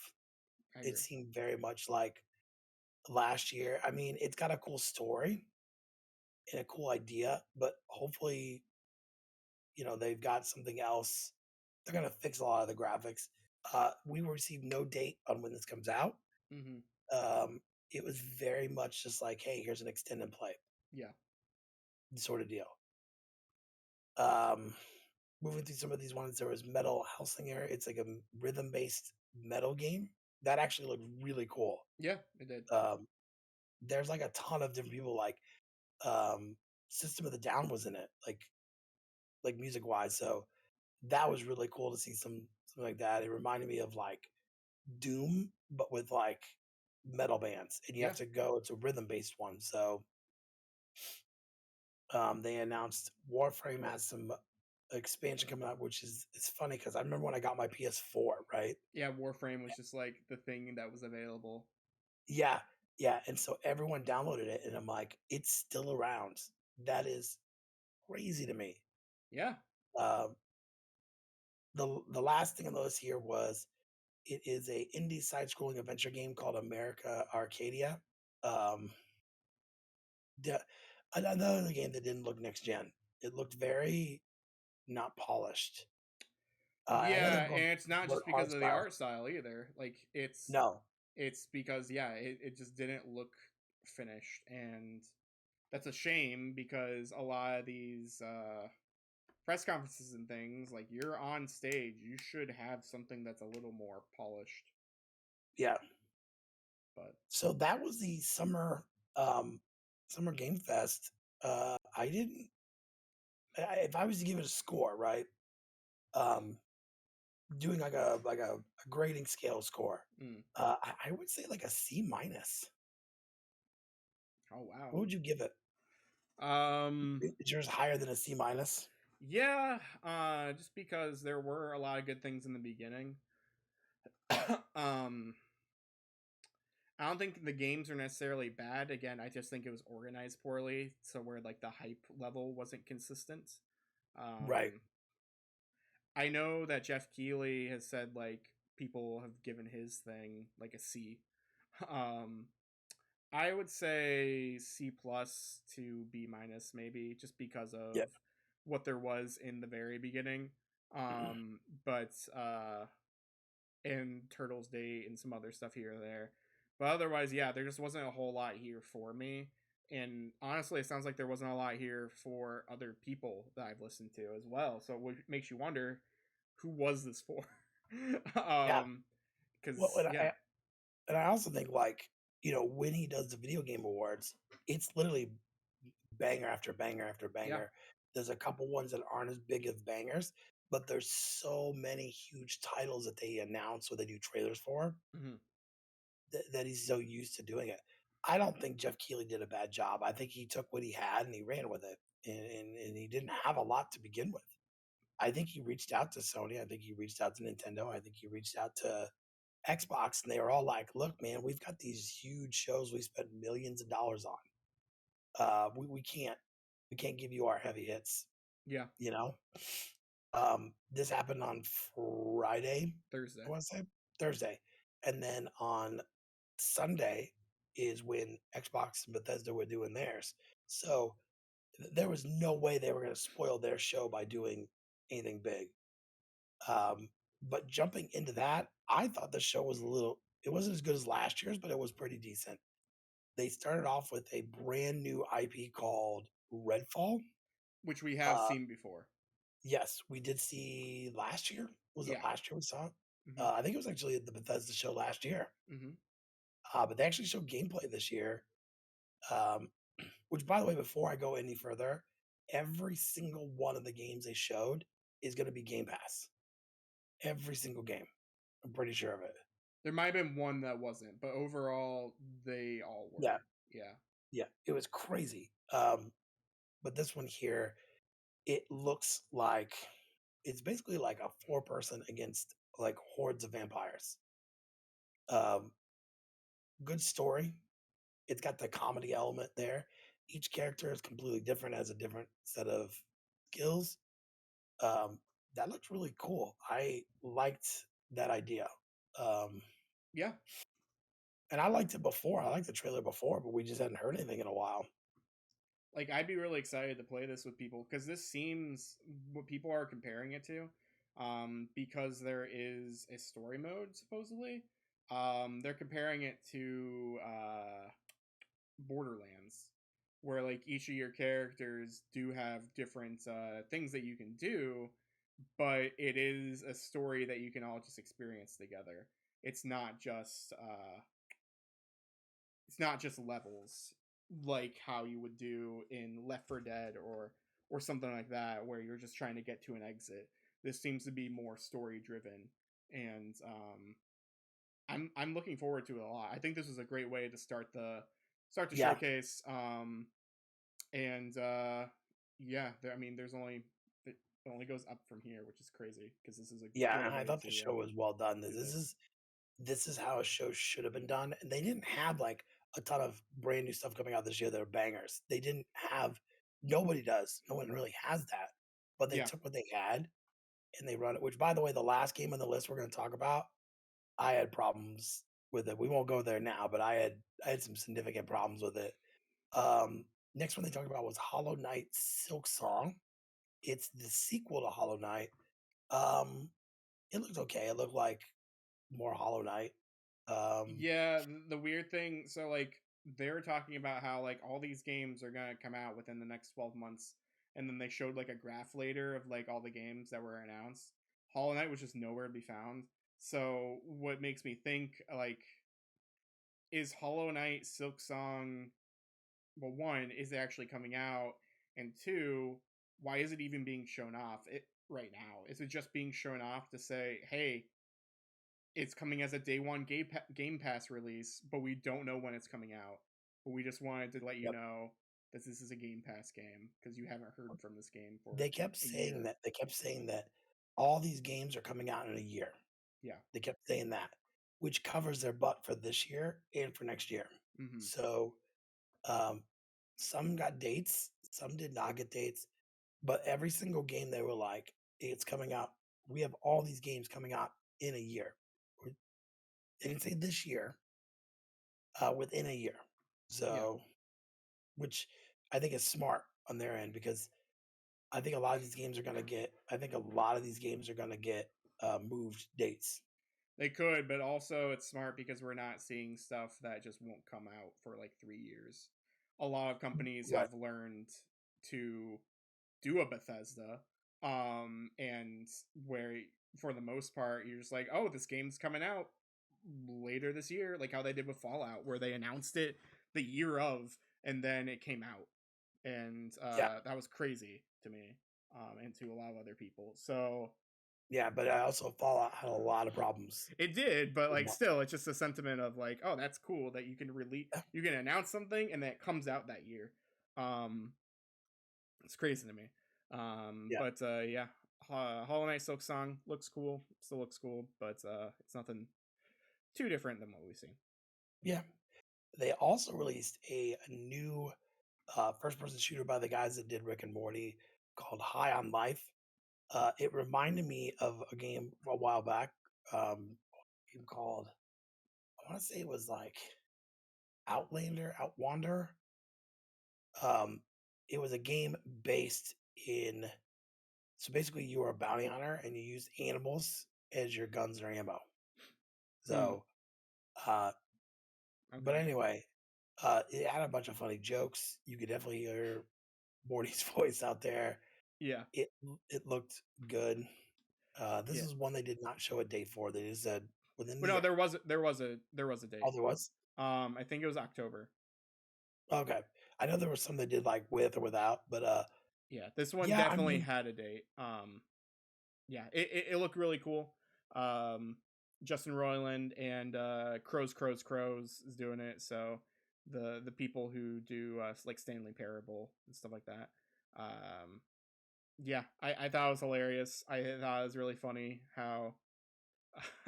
I It agree. seemed very much like last year. I mean, it's got a cool story and a cool idea, but hopefully, they've got something else. They're gonna fix a lot of the graphics. We received no date on when this comes out. Hmm. Um, it was very much just like, hey, here's an extended play Yeah. sort of deal. Um, moving through some of these ones, there was Metal Hellsinger. It's like a rhythm based metal game that actually looked really cool. Yeah, it did. Um, there's like a ton of different people. Like um, System of the Down was in it, like music wise. So that was really cool to see something like that. It reminded me of like Doom, but with like metal bands, and you Yeah. have to go. It's a rhythm based one. So they announced Warframe has some expansion coming up, which is it's funny because I remember when I got my PS4, right? Yeah, Warframe was just like the thing that was available. Yeah, yeah, and so everyone downloaded it, and I'm like, it's still around. That is crazy to me. Yeah. Um, the last thing on the list here was it is a indie side-scrolling adventure game called America Arcadia. Um, the, another game that didn't look next gen. It looked very not polished. I know they're Yeah, going and it's not for just because art of the styles. art style either. Like No, it's because yeah, it just didn't look finished, and that's a shame because a lot of these press conferences and things, like you're on stage, you should have something that's a little more polished. yeah. But So that was the summer game fest. I didn't. If I was to give it a score, right? Um, doing like a grading scale score, mm, I would say like a C minus. oh wow. What would you give it? Um Is yours higher than a C minus? yeah, just because there were a lot of good things in the beginning. um I don't think the games are necessarily bad. Again, I just think it was organized poorly, so where like the hype level wasn't consistent. Right. Um, I know that Jeff Keighley has said like people have given his thing like a C. Um, I would say C plus to B minus maybe, just because Yeah. of what there was in the very beginning. But and Turtles Day and some other stuff here or there. But otherwise, yeah, there just wasn't a whole lot here for me. And honestly, it sounds like there wasn't a lot here for other people that I've listened to as well. So it makes you wonder, who was this for? Yeah. um, Well, because yeah, and I also think like when he does the video game awards, it's literally banger after banger after yeah, banger. There's a couple ones that aren't as big as bangers, but there's so many huge titles that they announce or they do trailers for mm-hmm. that he's so used to doing it. I don't think Jeff Keighley did a bad job. I think he took what he had and he ran with it, and he didn't have a lot to begin with. I think he reached out to Sony. I think he reached out to Nintendo. I think he reached out to Xbox, and they were all like, "Look, man, we've got these huge shows we spent millions of dollars on. We can't give you our heavy hits, Yeah, you know." This happened on Friday, Thursday. I want to say Thursday, and then on Sunday is when Xbox and Bethesda were doing theirs. So there was no way they were going to spoil their show by doing anything big. Um, but jumping into that, I thought the show was it wasn't as good as last year's, but it was pretty decent. They started off with a brand new IP called Redfall. Which we have Uh, seen before. yes, we did see last year. Was it Yeah. last year we saw it? Mm-hmm. I think it was actually the Bethesda show last year. Mm-hmm. But they actually showed gameplay this year. Um, which, by the way, before I go any further, every single one of the games they showed is going to be Game Pass. Every single game. I'm pretty sure of it. There might have been one that wasn't, but overall they all were. Yeah. Yeah. Yeah. It was crazy. But this one here, it looks like it's basically like a 4-person against like hordes of vampires. Um, good story. It's got the comedy element there. Each character is completely different, has a different set of skills. Um, that looks really cool. I liked that idea. Um, Yeah. and I liked it before. I liked the trailer before, but we just hadn't heard anything in a while. Like, I'd be really excited to play this with people because this seems what people are comparing it to. Because there is a story mode supposedly. They're comparing it to Borderlands, where like each of your characters do have different things that you can do, but it is a story that you can all just experience together. It's not just levels like how you would do in Left 4 Dead or something like that, where you're just trying to get to an exit. This seems to be more story driven, and I'm looking forward to it a lot. I think this is a great way to start the Yeah, showcase. And yeah, I mean, it only goes up from here, which is crazy because this is a yeah. great And I way thought the show was well done. do This this. is this is how a show should have been done. And they didn't have like a ton of brand new stuff coming out this year that are bangers. They didn't have. Nobody does. No one really has that. But they Yeah, took what they had and they run it. Which, by the way, the last game on the list we're going to talk about, I had problems with it. We won't go there now, but I had some significant problems with it. Um, next one they talked about was Hollow Knight Silk Song. It's the sequel to Hollow Knight. Um, it looked okay. It looked like more Hollow Knight. Um, yeah. The weird thing, so like they were talking about how like all these games are gonna come out within the next 12 months, and then they showed like a graph later of like all the games that were announced. Hollow Knight was just nowhere to be found. So what makes me think like, is Hollow Knight Silk Song, well, one, is it actually coming out, and two, why is it even being shown off it right now? Is it just being shown off to say, hey, it's coming as a day one game pass release, but we don't know when it's coming out, but we just wanted to let you yep. know that this is a game pass game because you haven't heard from this game for They kept a saying year. that. They kept saying that all these games are coming out in a year. Yeah. They kept saying that, which covers their butt for this year and for next year. Mm-hmm. So um, some got dates, some did not get dates, but every single game they were like, it's coming out. We have all these games coming out in a year. They didn't say this year, within a year. Yeah. So, which I think is smart on their end because I think a lot of these games are going to get, I think a lot of these games are going to get moved dates. They could, but also it's smart because we're not seeing stuff that just won't come out for like 3 years. A lot of companies Right. have learned to do a Bethesda, and where for the most part you're just like, oh, this game's coming out later this year, like how they did with Fallout, where they announced it the year of, and then it came out, and Yeah. that was crazy to me, and to a lot of other people. So Yeah. But I also Fallout had a lot of problems. it did, but like still, it's just a sentiment of like, oh, that's cool that you can you can announce something and that it comes out that year. Um, it's crazy to me. Yeah. But yeah, Hollow Knight Silk Song looks cool, still looks cool, but it's nothing too different than what we've seen. Yeah. They also released a new first person shooter by the guys that did Rick and Morty called High on Life. It reminded me of a game a while back, game called, I want to say it was like Outlander. Um, it was a game based in, so basically you were a bounty hunter and you used animals as your guns or ammo. Hmm. So, uh, but Okay. anyway, it had a bunch of funny jokes. You could definitely hear Morty's voice out there. Yeah. It looked good. This Yeah. is one they did not show a date for. They just said within But the no, year. there was a date. Oh, there was? I think it was October. Okay. I know there was some they did like with or without, but Yeah, this one yeah, I definitely mean, had a date. Yeah, it looked really cool. Um, Justin Roiland and Crows is doing it. So the people who do like Stanley Parable and stuff like that. Um, yeah, I thought it was hilarious. I thought it was really funny how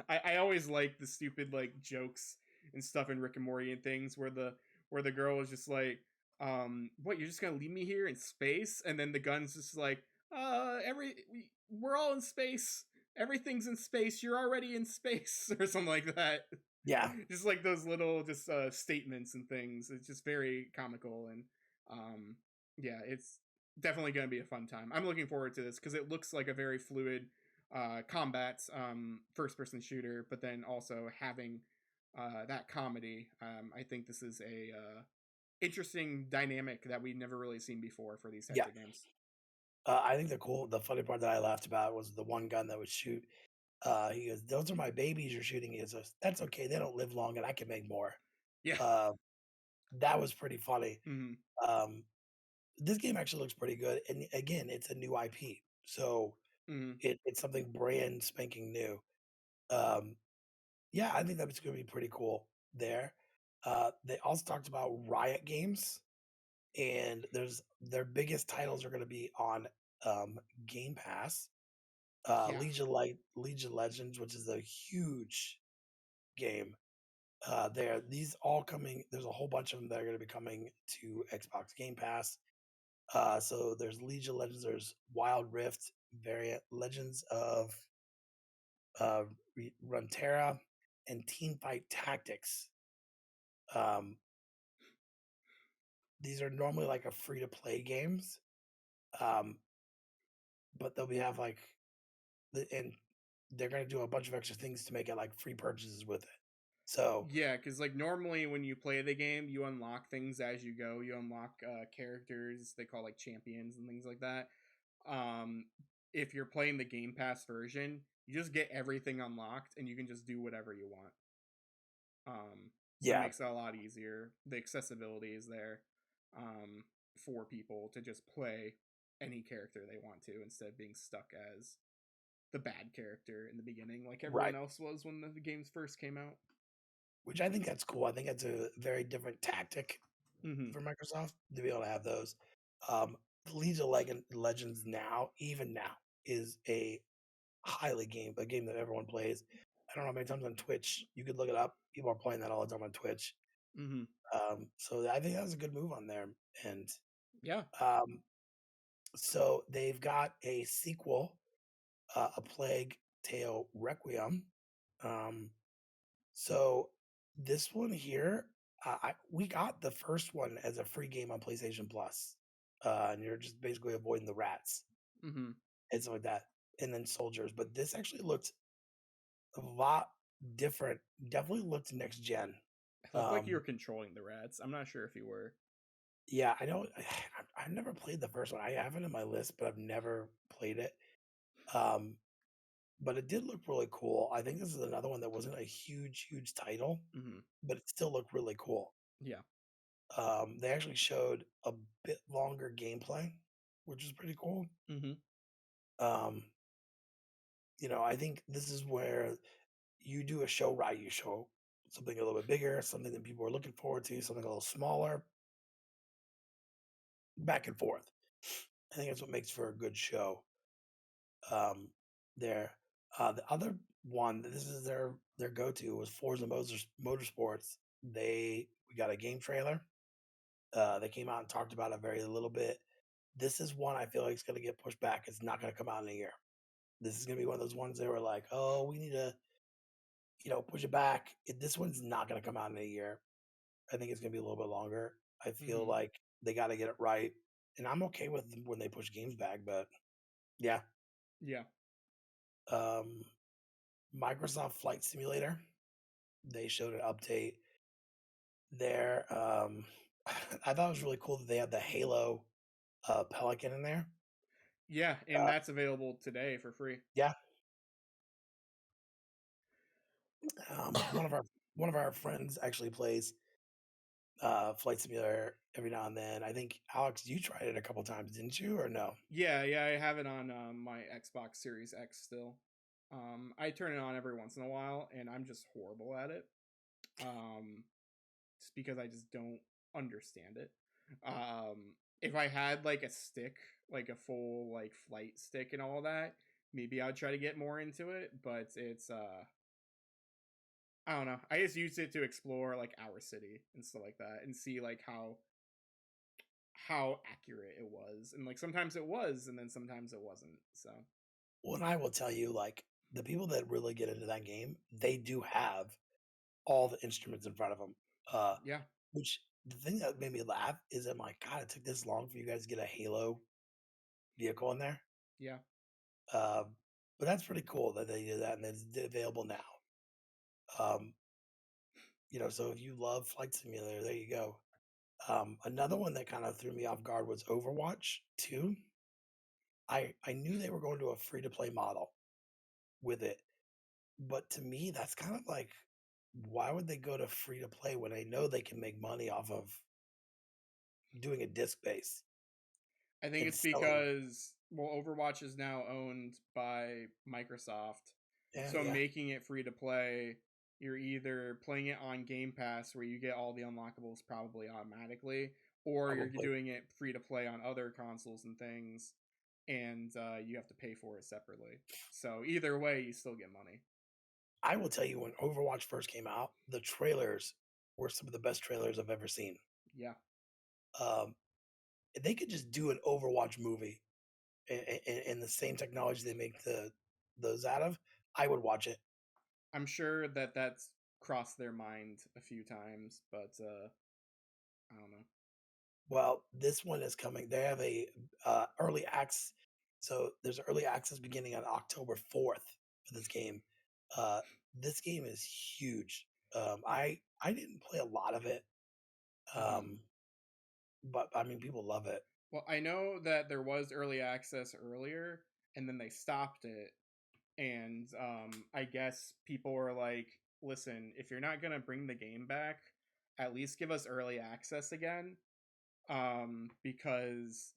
I always like the stupid like jokes and stuff in Rick and Morty and things where the girl is just like, what, you're just gonna leave me here in space? And then the gun's just like, we're all in space. Everything's in space. You're already in space, or something like that. Yeah, Just like those little just statements and things. It's just very comical and um, yeah, it's definitely gonna be a fun time. I'm looking forward to this because it looks like a very fluid combat first person shooter, but then also having that comedy. I think this is a interesting dynamic that we've never really seen before for these types yeah. of games. I think the funny part that I laughed about was the one gun that would shoot. He goes, "Those are my babies you're shooting." He goes, "That's okay. They don't live long, and I can make more." Yeah. Uh, that was pretty funny. Mm-hmm. Um, this game actually looks pretty good, and again, it's a new IP, so Mm-hmm. it's something brand spanking new. Um, yeah, I think that's going to be pretty cool. There, they also talked about Riot Games, and their biggest titles are going to be on Game Pass. Yeah. Legion Legends, which is a huge game. These all coming. There's a whole bunch of them that are going to be coming to Xbox Game Pass. So there's Legion Legends, there's Wild Rift variant, Legends of uh, Runeterra, and Teamfight Tactics. Um, these are normally like a free to play games, um, but they'll be have like and they're going to do a bunch of extra things to make it like free purchases with it. So Yeah, because like normally when you play the game, you unlock things as you go. You unlock characters they call like champions and things like that. Um, if you're playing the Game Pass version, you just get everything unlocked and you can just do whatever you want. So it yeah, makes it a lot easier. The accessibility is there um, for people to just play any character they want to instead of being stuck as the bad character in the beginning, like everyone right. else was when the games first came out. Which I think that's cool. I think that's a very different tactic Mm-hmm. for Microsoft to be able to have those. The Legends now, even now, is a game that everyone plays. I don't know how many times on Twitch. You could look it up. People are playing that all the time on Twitch. Mm-hmm. So I think that was a good move on there. And Yeah. um, so they've got a sequel, A Plague Tale Requiem. Um, so this one here, we got the first one as a free game on PlayStation Plus, and you're just basically avoiding the rats Mm-hmm. and stuff like that, and then soldiers. But this actually looked a lot different. Definitely looked next gen. It looked like you Um, were controlling the rats. I'm not sure if you were. yeah, I know. I've never played the first one. I have it in my list, but I've never played it. Um, but it did look really cool. I think this is another one that wasn't a huge title, Mm-hmm. but it still looked really cool. Yeah. They actually showed a bit longer gameplay, which is pretty cool. Mm-hmm. Um, I think this is where you do a show right. You show something a little bit bigger, something that people are looking forward to, something a little smaller, back and forth. I think that's what makes for a good show. Um, there, the other one, this is their go to was Forza Motorsports. We got a game trailer. They came out and talked about it very little bit. This is one I feel like is going to get pushed back. It's not going to come out in a year. This is going to be one of those ones they were like, oh, we need to, push it back. This one's not going to come out in a year. I think it's going to be a little bit longer. I feel Mm-hmm. like they got to get it right. And I'm okay with when they push games back, but yeah. Yeah. Um, Microsoft Flight Simulator, they showed an update there. I thought it was really cool that they had the Halo Pelican in there. Yeah, and Uh, that's available today for free. yeah, one of our friends actually plays Flight Simulator every now and then. I think Alex, you tried it a couple times, didn't you, or no? Yeah, I have it on my Xbox Series X still. I turn it on every once in a while, and I'm just horrible at it. Um, just because I just don't understand it. If I had like a stick, like a full like flight stick and all that, maybe I'd try to get more into it. But it's I don't know. I just used it to explore like our city and stuff like that, and see like how accurate it was, and like sometimes it was, and then sometimes it wasn't. So Well, and I will tell you, like the people that really get into that game, they do have all the instruments in front of them. Uh, yeah, which the thing that made me laugh is I'm like, God, it took this long for you guys to get a Halo vehicle in there. yeah. Um, but that's pretty cool that they did that and it's available now. Um, so if you love Flight Simulator, there you go. Another one that kind of threw me off guard was Overwatch 2. I knew they were going to a free to play model with it, but to me, that's kind of like, why would they go to free to play when they know they can make money off of doing a disc base I think and it's selling? because well, Overwatch is now owned by Microsoft, Yeah, so yeah, making it free to play, you're either playing it on Game Pass where you get all the unlockables probably automatically, or you're probably. doing it free to play on other consoles and things, and you have to pay for it separately. So either way, you still get money. I will tell you, when Overwatch first came out, the trailers were some of the best trailers I've ever seen. Yeah, Um, they could just do an Overwatch movie and the same technology they make those out of. I would watch it. I'm sure that that's crossed their mind a few times, but I don't know. Well, this one is coming. They have a early access. So there's early access beginning on October 4th for this game. Uh, this game is huge. I didn't play a lot of it, Hmm. um, but I mean people love it. Well, I know that there was early access earlier, and then they stopped it. And I guess people were like, "Listen, if you're not gonna bring the game back, at least give us early access again." Because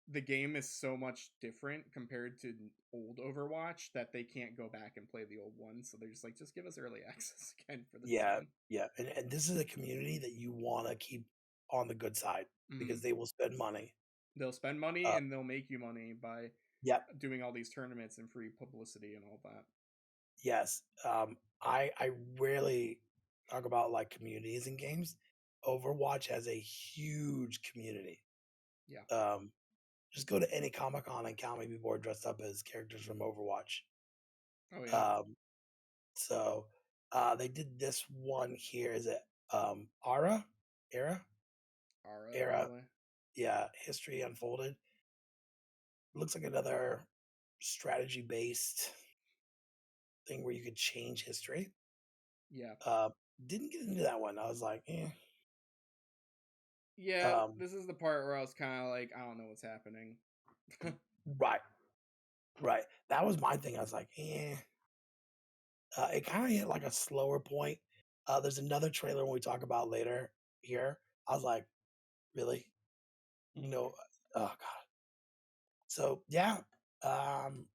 the game is so much different compared to old Overwatch that they can't go back and play the old one. So they're just like, "Just give us early access again for this Yeah, one." yeah, and this is a community that you want to keep on the good side Hmm. because they will spend money. They'll spend money Uh, and they'll make you money by yep, doing all these tournaments and free publicity and all that. yes. I rarely talk about like communities in games. Overwatch has a huge community. Yeah. Um, just go to any Comic Con and count many people are dressed up as characters from Overwatch. Oh yeah. Um, so they did this one here. Is it Ara? Era? Ara Era? probably. Yeah, History Unfolded. Looks like another strategy based thing where you could change history. Yeah. Uh, didn't get into that one. I was like, eh. Yeah, Um, this is the part where I was kind of like, I don't know what's happening. right, right. That was my thing. I was like, eh. It kind of hit like a slower point. There's another trailer when we talk about later here. I was like, really? You know, oh god. So yeah, um,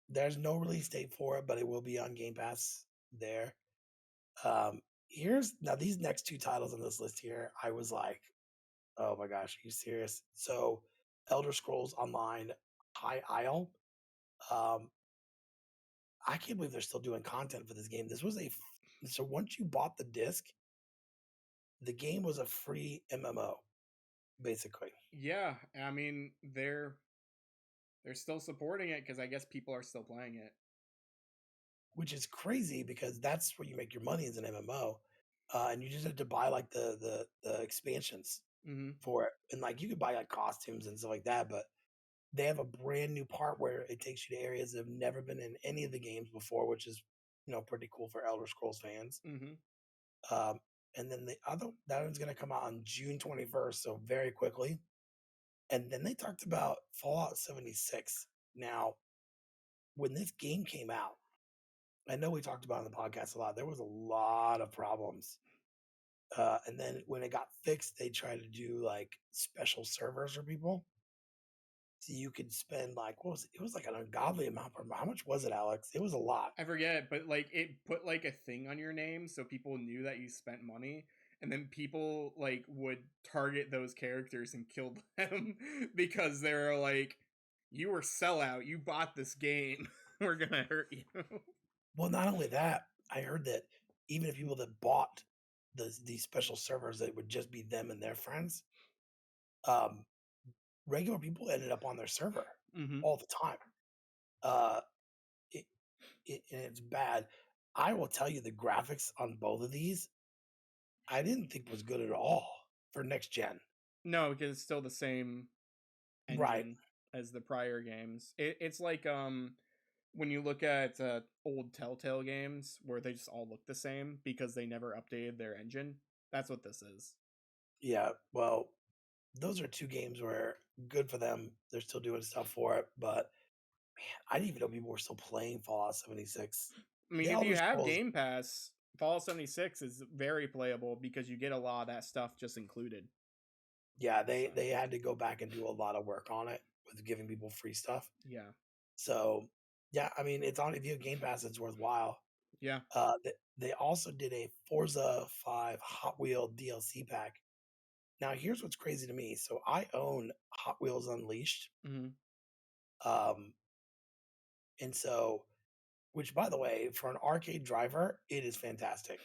there's no release date for it, but it will be on Game Pass there. Here's now these next two titles on this list here. I was like, oh my gosh, are you serious? So, Elder Scrolls Online High Isle. Um, I can't believe they're still doing content for this game. So once you bought the disc, the game was a free MMO, basically, Yeah, I mean they're still supporting it because I guess people are still playing it. which is crazy because that's where you make your money as an MMO. And you just have to buy like the expansions Mm-hmm. for it, and like you could buy like costumes and stuff like that. But they have a brand new part where it takes you to areas that have never been in any of the games before, which is pretty cool for Elder Scrolls fans. Mm-hmm. Um, and then the other that one's going to come out on June 21st, so very quickly. And then they talked about Fallout 76. Now, when this game came out, I know we talked about it on the podcast a lot. There was a lot of problems And then when it got fixed, they tried to do like special servers for people. So you could spend like what was it? It was like an ungodly amount per month. How much was it, Alex? It was a lot. I forget, but like it put like a thing on your name so people knew that you spent money, and then people like would target those characters and kill them because they're like, you were sellout, you bought this game, we're gonna hurt you. Well, not only that, I heard that even if people that bought these special servers, that would just be them and their friends. Um, Regular people ended up on their server Hmm. all the time. Uh, it, and it's bad. I will tell you the graphics on both of these, I didn't think was good at all for next gen. No, because it's still the same Right. engine as the prior games. It's like when you look at old Telltale games where they just all look the same because they never updated their engine. That's what this is. Yeah. Well, those are two games where good for them. They're still doing stuff for it. But man, I didn't even know people were still playing Fallout 76. I mean, The if Elder you have Scrolls, Game Pass, Fallout 76 is very playable because you get a lot of that stuff just included. yeah, So, they had to go back and do a lot of work on it with giving people free stuff. yeah. So yeah, I mean, it's on if you have Game Pass, it's worthwhile. Yeah. They also did a Forza 5 Hot Wheel DLC pack. Now, here's what's crazy to me. So I own Hot Wheels Unleashed. Hmm. Um, and so, which by the way, for an arcade driver, it is fantastic.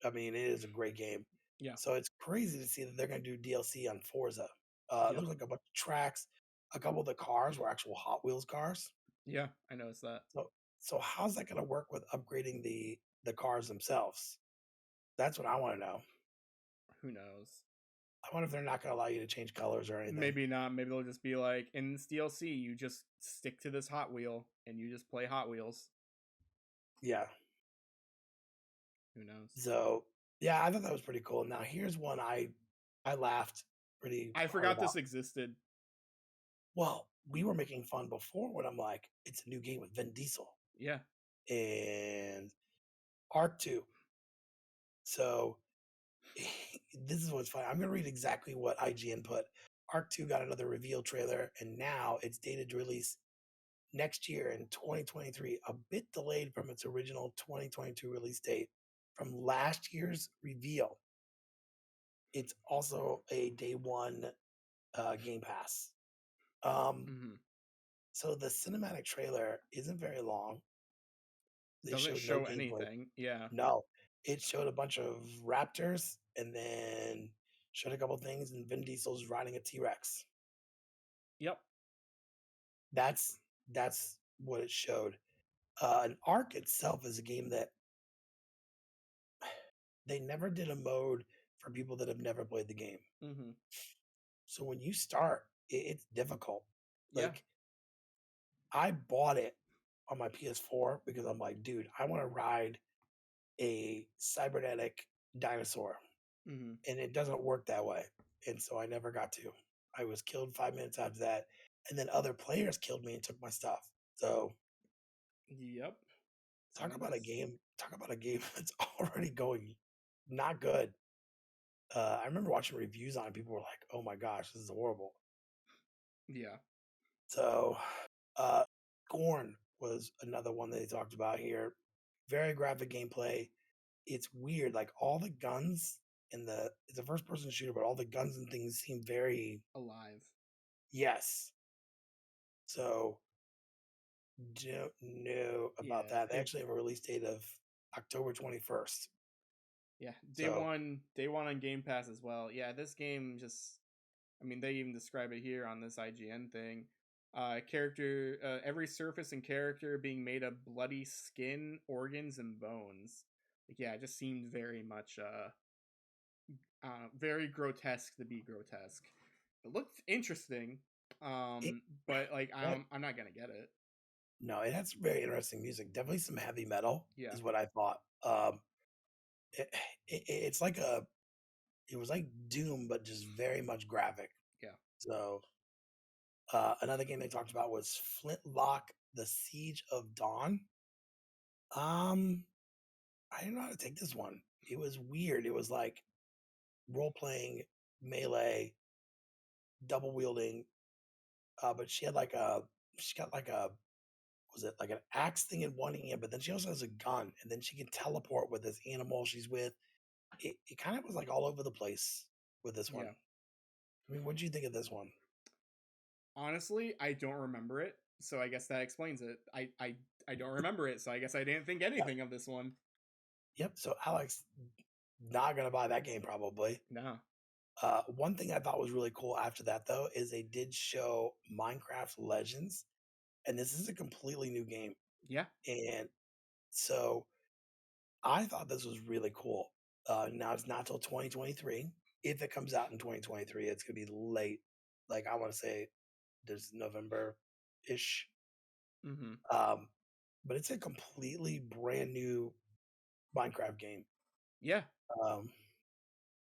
I mean, it is a great game. Yeah. So it's crazy to see that they're going to do DLC on Forza. It Yep. looks like a bunch of tracks. A couple of the cars were actual Hot Wheels cars. Yeah. I noticed that. So, so how's that going to work with upgrading the cars themselves? That's what I want to know. Who knows? I wonder if they're not going to allow you to change colors or anything. Maybe not. Maybe they'll just be like, in this DLC, you just stick to this Hot Wheel and you just play Hot Wheels. Yeah. Who knows? So yeah, I thought that was pretty cool. Now here's one I laughed pretty I hard forgot about. this existed. Well, we were making fun before when I'm like, it's a new game with Vin Diesel Yeah. and Arc 2. So this is what's funny. I'm gonna read exactly what IGN put. Arc 2 got another reveal trailer, and now it's dated to release next year in 2023, a bit delayed from its original 2022 release date from last year's reveal. It's also a day one Game Pass. Um, Hmm. so the cinematic trailer isn't very long. They Doesn't showed no show gameplay. anything. Yeah. No, it showed a bunch of raptors and then showed a couple things, and Vin Diesel's riding a T Rex. Yep. That's that's what it showed. An Arc itself is a game that they never did a mode for people that have never played the game. Hmm. So when you start, it's difficult. Yeah. Like I bought it on my PS4 because I'm like, dude, I want to ride a cybernetic dinosaur, Hmm. and it doesn't work that way. And so I never got to. I was killed 5 minutes after that, and then other players killed me and took my stuff. So Yep. That's how talk it about a is. game. Talk about a game that's already going not good. I remember watching reviews on it. People were like, "Oh my gosh, this is horrible." Yeah. So, uh, Scorn was another one that they talked about here. Very graphic gameplay. It's weird. Like all the guns in the it's a first person shooter, but all the guns and things seem very Alive. yes. So don't know about Yeah. that. They actually have a release date of October 21st. Yeah. Day So one. Day one on Game Pass as well. Yeah. This game just. I mean, they even describe it here on this IGN thing. Every surface and character being made of bloody skin, organs, and bones. Like, yeah, it just seemed very much, very grotesque to be grotesque. It looked interesting, it but like, what? I'm not gonna get it. No, it has very interesting music. Definitely some heavy metal Yeah, is what I thought. It, it's like a it was like Doom, but just very much graphic. yeah. So another game they talked about was Flintlock: The Siege of Dawn. Um, I don't know how to take this one. It was weird. It was like role playing, melee, double wielding. But she got like a was it like an axe thing in one hand, but then she also has a gun, and then she can teleport with this animal she's with. It kind of was like all over the place with this one. Yeah. I mean, what do you think of this one? Honestly, I don't remember it, so I guess that explains it. I don't remember it, so I guess I didn't think Yeah. anything of this one. Yep. So Alex not gonna buy that game probably. No. One thing I thought was really cool after that though is they did show Minecraft Legends, and this is a completely new game. Yeah. And so I thought this was really cool. Now it's not till 2023. If it comes out in 2023, it's gonna be late. Like I want to say there's November ish. Mm-hmm. Um, but it's a completely brand new Minecraft game. Yeah. Um,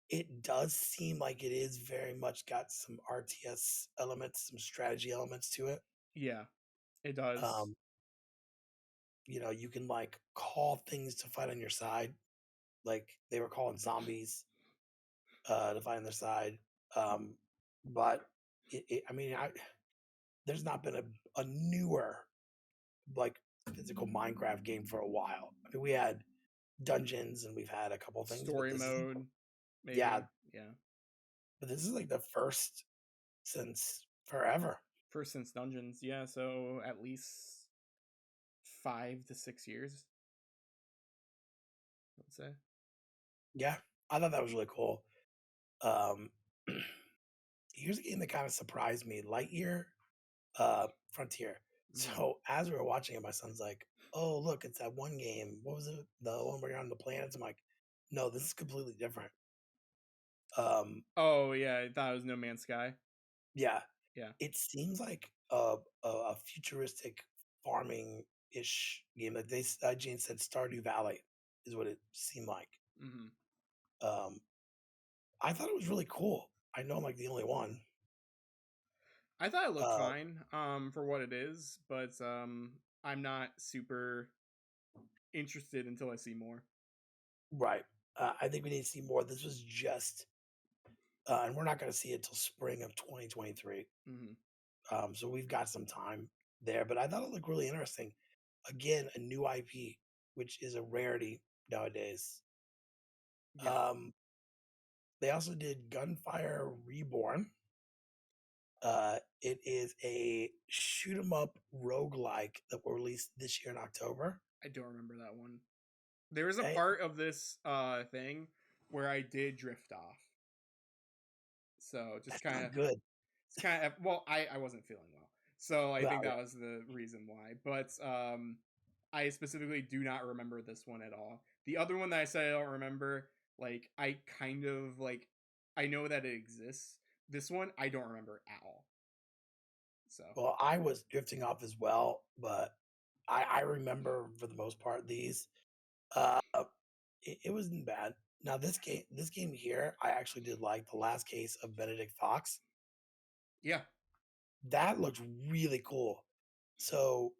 it does seem like it is very much got some RTS elements, some strategy elements to it. Yeah. It does. Um, you can like call things to fight on your side, like they were calling zombies to fight on their side. Um, but I mean, there's not been a newer like physical Minecraft game for a while. I mean, we had dungeons and we've had a couple things, but Story this is mode, yeah, maybe. Yeah. but this is like the first since forever. First since Dungeons. Yeah, so at least 5 to 6 years, I would say. Yeah, I thought that was really cool. Um, here's a game that kind of surprised me: Lightyear, Frontier. Mm-hmm. So as we were watching it, my son's like, "Oh, look, it's that one game. What was it? The one where you're on the planets?" I'm like, "No, this is completely different." Um, Oh, yeah, I thought it was No Man's Sky. yeah, Yeah. it seems like a futuristic farming ish game. Like Jane said, Stardew Valley is what it seemed like. Mm-hmm. Um, I thought it was really cool. I know I'm like the only one. I thought it looked Uh, fine, for what it is, but I'm not super interested until I see more. right. I think we need to see more. This was just, and we're not going to see it till spring of 2023. Mm-hmm. So we've got some time there. But I thought it looked really interesting. Again, a new IP, which is a rarity nowadays. Yeah, Um, they also did Gunfire Reborn. It is a shoot 'em up roguelike that will release this year in October. I don't remember that one. There was a Okay, part of this thing where I did drift off. So just that's kind not of good. it's kind of well, I wasn't feeling well. So I Well, think yeah. that was the reason why. But I specifically do not remember this one at all. The other one that I said I don't remember, like I kind of like I know that it exists. This one I don't remember at all. So Well, I was drifting off as well, but I remember for the most part these. Uh, it wasn't bad. Now this game here, I actually did like the last case of Benedict Fox. yeah. That looks really cool. So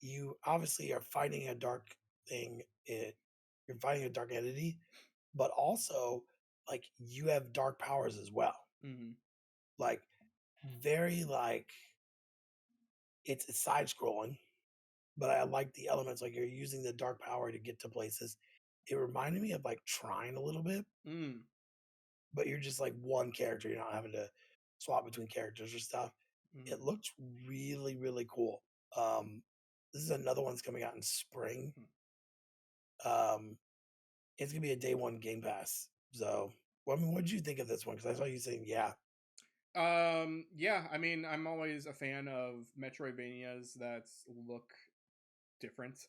you obviously are fighting a dark thing. You're fighting a dark entity, but also like you have dark powers as well. Mm-hmm. Like very like it's side scrolling, but I like the elements. Like you're using the dark power to get to places. It reminded me of like Trine a little bit, Mm. but you're just like one character. You're not having to swap between characters or stuff. It Mm-hmm. looks really, really cool. This is another one's coming out in spring. Um, it's gonna be a day one Game Pass. So, well, I mean, what did you think of this one? Because I saw you saying, yeah, Yeah, I mean, I'm always a fan of Metroidvanias that look different,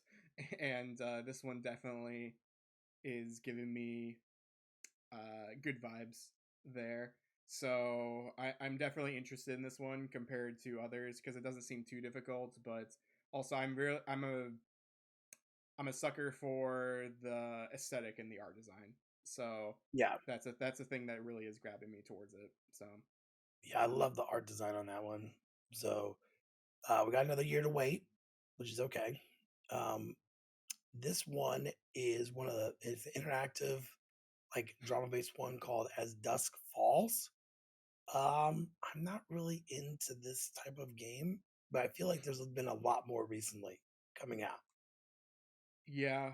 and this one definitely is giving me good vibes there. So I'm definitely interested in this one compared to others because it doesn't seem too difficult. But also, I'm a sucker for the aesthetic and the art design. So yeah, that's a thing that really is grabbing me towards it. So yeah. I love the art design on that one. So, we got another year to wait, which is okay. Um, This one is it's an interactive, like drama based one called As Dusk Falls. I'm not really into this type of game, but I feel like there's been a lot more recently coming out. Yeah.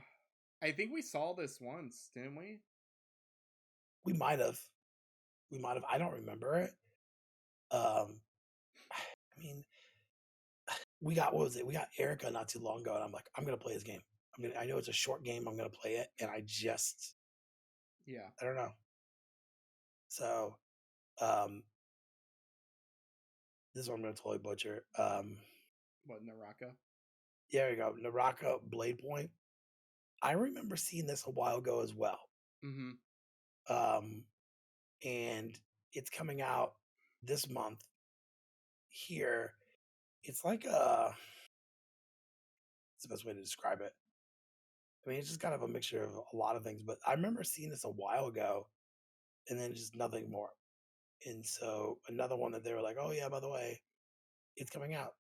I think we saw this once, didn't we? We might have, we might have. I don't remember it. Um, I mean, we got what was it? We got Erica not too long ago, and I'm like, I'm gonna play this game. I know it's a short game. I'm gonna play it, and Yeah. I don't know. So, um, this one I'm gonna totally butcher. What, Naraka? Yeah, there you go. Naraka Blade Point. I remember seeing this a while ago as well. Mm-hmm. Um, and it's coming out this month here. It's like it's the best way to describe it. I mean, it's just kind of a mixture of a lot of things, but I remember seeing this a while ago and then just nothing more. And so another one that they were like, oh yeah, by the way, it's coming out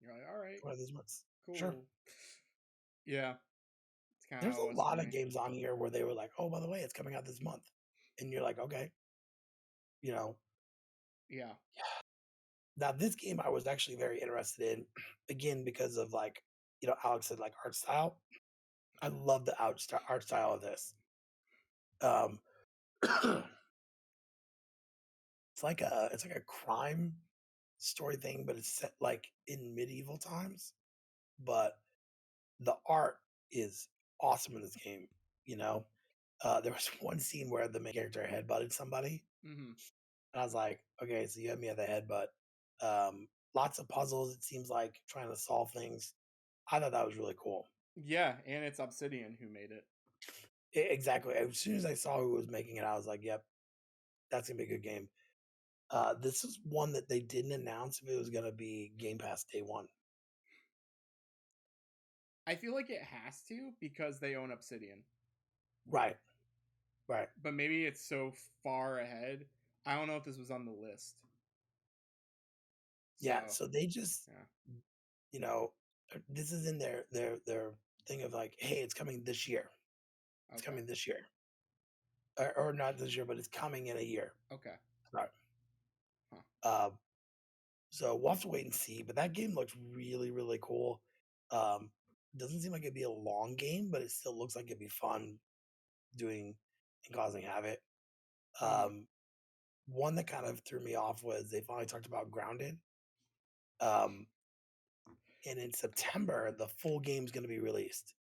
You're like, all right, one of these months. Sure. cool. Yeah, it's kind of There's how it a was for lot of me. games on here where they were like, oh, by the way, it's coming out this month. And you're like, okay, you know. Yeah. Now this game I was actually very interested in, again, because of like, Alex said like art style. I love the art style of this. Um, it's like a crime story thing, but it's set like in medieval times. But the art is awesome in this game. You know, there was one scene where the main character headbutted somebody, Mm-hmm. and I was like, okay, so you have me at the headbutt. Lots of puzzles. It seems like trying to solve things. I thought that was really cool. Yeah, and it's Obsidian who made it. Exactly. As soon as I saw who was making it, I was like, yep, that's gonna be a good game. This is one that they didn't announce if it was gonna be Game Pass day one. I feel like it has to because they own Obsidian. Right. Right. But maybe it's so far ahead. I don't know if this was on the list. Yeah. So, So they just, yeah. this is in their thing of like, hey, it's coming this year. It's Okay. coming this year, or not this year, but it's coming in a year. Okay. Right. Huh. So we'll have to wait and see. But that game looks really, really cool. Doesn't seem like it'd be a long game, but it still looks like it'd be fun doing and causing havoc. Mm-hmm. One that kind of threw me off was they finally talked about Grounded. Um, and in September, the full game's going to be released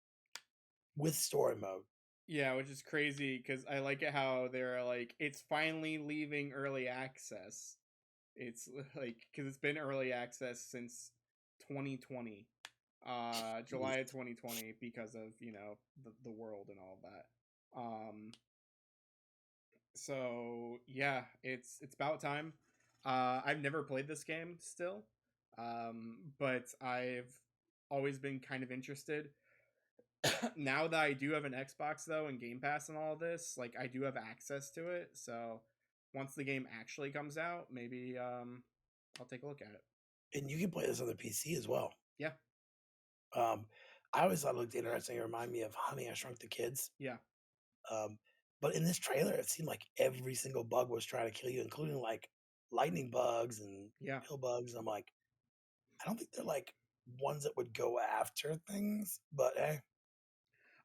with story mode. Yeah, which is crazy because I like it how they're like, it's finally leaving early access. It's like, because it's been early access since 2020, July of 2020, because of, the world and all of that. So yeah, it's about time. I've never played this game still, but I've always been kind of interested. Now that I do have an Xbox though and Game Pass and all this, like I do have access to it. So once the game actually comes out, maybe I'll take a look at it. And you can play this on the PC as well. Yeah. Um, I always thought it looked interesting. It reminded me of Honey, I Shrunk the Kids. Yeah. Um, but in this trailer, it seemed like every single bug was trying to kill you, including like lightning bugs and Yeah. pill bugs. I'm like, I don't think they're like ones that would go after things, but hey.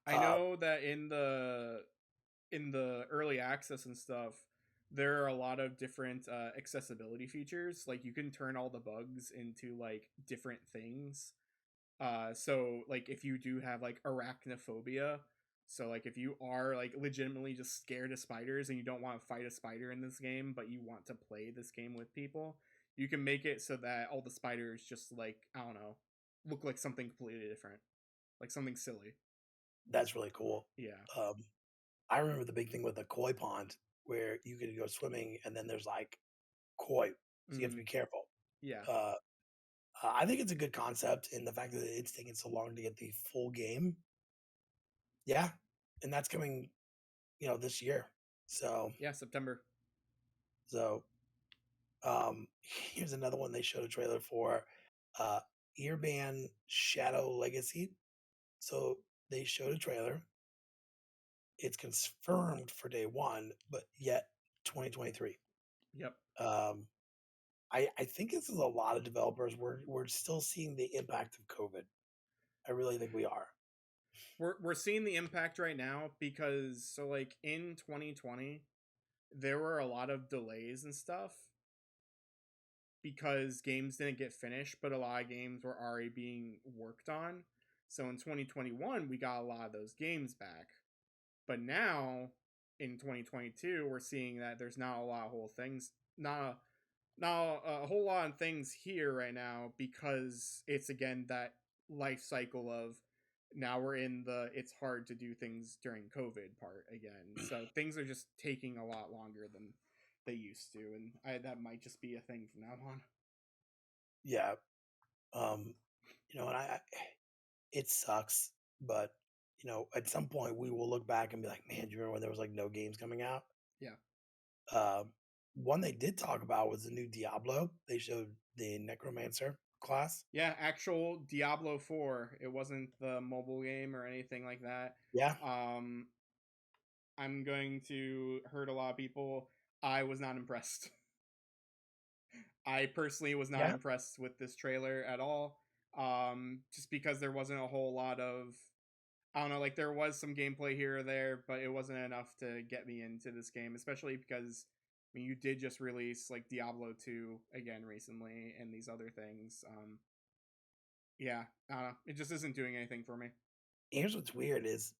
I know that in the early access and stuff, there are a lot of different accessibility features. Like you can turn all the bugs into like different things. So like if you do have like arachnophobia, so like if you are like legitimately just scared of spiders and you don't want to fight a spider in this game, but you want to play this game with people, you can make it so that all the spiders just like, I don't know, look like something completely different, like something silly. That's really cool. Yeah. I remember the big thing with the koi pond where you could go swimming and then there's like koi, so you have to Mm, be careful. yeah. Uh, I think it's a good concept, and the fact that it's taking so long to get the full game, yeah, and that's coming, this year. So, Yeah, September. so here's another one they showed a trailer for, uh, Earban Shadow Legacy. So they showed a trailer. It's confirmed for day one, but yet 2023. Yep. Um, I think this is a lot of developers. We're still seeing the impact of COVID. I really think we are. We're seeing the impact right now because so like in 2020 there were a lot of delays and stuff because games didn't get finished, but a lot of games were already being worked on. So in 2021 we got a lot of those games back. But now in 2022 we're seeing that there's not a lot of whole things, not a whole lot of things here right now because it's again that life cycle of now we're in the it's hard to do things during COVID part again. So things are just taking a lot longer than they used to, and that might just be a thing from now on. Yeah. Um, and it sucks, but at some point we will look back and be like, man, do you remember when there was like no games coming out? Yeah. One they did talk about was the new Diablo. They showed the Necromancer class. Yeah, actual Diablo 4. It wasn't the mobile game or anything like that. Yeah. Um I'm going to hurt a lot of people. I was not impressed. I personally was not Yeah. impressed with this trailer at all. Just because there wasn't a whole lot of, I don't know, like there was some gameplay here or there, but it wasn't enough to get me into this game, especially because I mean you did just release like Diablo 2 again recently and these other things. Yeah, I don't know. It just isn't doing anything for me. Here's what's weird is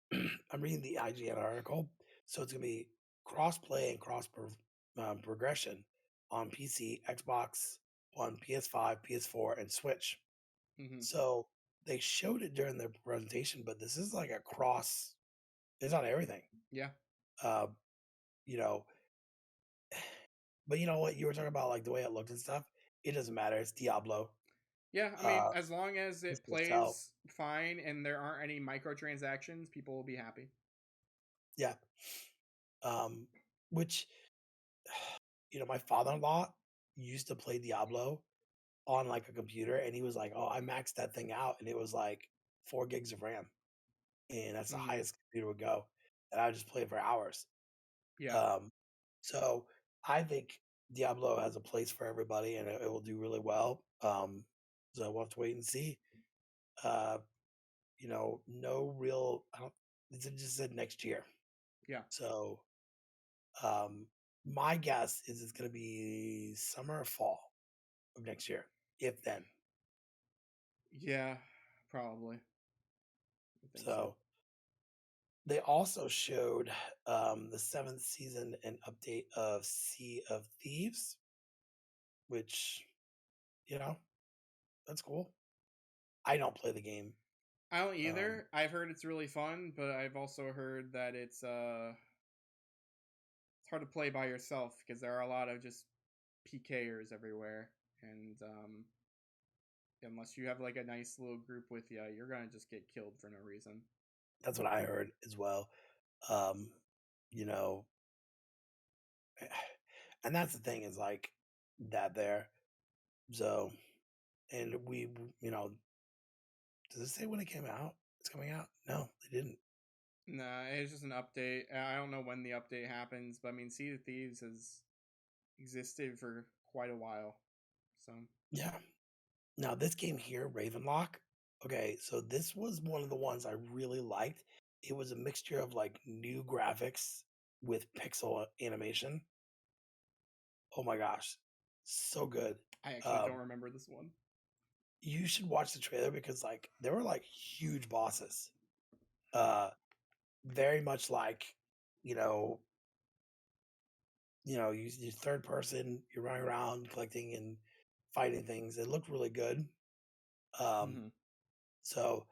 I'm reading the IGN article, so it's gonna be cross play and progression on PC, Xbox One, PS5, PS4, and Switch. Hmm. So they showed it during their presentation, but this is like a cross. It's on everything. Yeah. Uh, you know, but you know what? You were talking about like the way it looked and stuff. It doesn't matter. It's Diablo. Yeah, I mean, Uh, as long as it's it gonna sell. plays fine and there aren't any microtransactions, people will be happy. Yeah. Um, which my father-in-law used to play Diablo on like a computer, and he was like, "Oh, I maxed that thing out, and it was like 4 gigs of RAM, and that's the Mm, highest computer would go." And I would just play it for hours. yeah. Um, so I think Diablo has a place for everybody, and it will do really well. So we'll have to wait and see. Uh, no real. I don't. It just said next year. Yeah. So um, my guess is it's going to be summer or fall of next year, if then. Yeah, probably. I think so. So they also showed the 7th season and update of Sea of Thieves, which you know that's cool. I don't play the game. I don't Um, either. I've heard it's really fun, but I've also heard that it's hard to play by yourself because there are a lot of just PKers everywhere, and unless you have like a nice little group with you, you're gonna just get killed for no reason. that's what I heard as well. Um, you know, and that's the thing is like that there. So, and does it say when it came out? It's coming out? No, they didn't. Nah, it's just an update. I don't know when the update happens, but I mean, Sea of Thieves has existed for quite a while, so Yeah. Now this game here, Ravenlock. Okay, so this was one of the ones I really liked. It was a mixture of like new graphics with pixel animation. Oh my gosh, so good. I actually don't Um, remember this one. you should watch the trailer because like there were like huge bosses. Uh, very much like you know, you third person, you're running around collecting and fighting things. It looked really good. Um, Hmm. so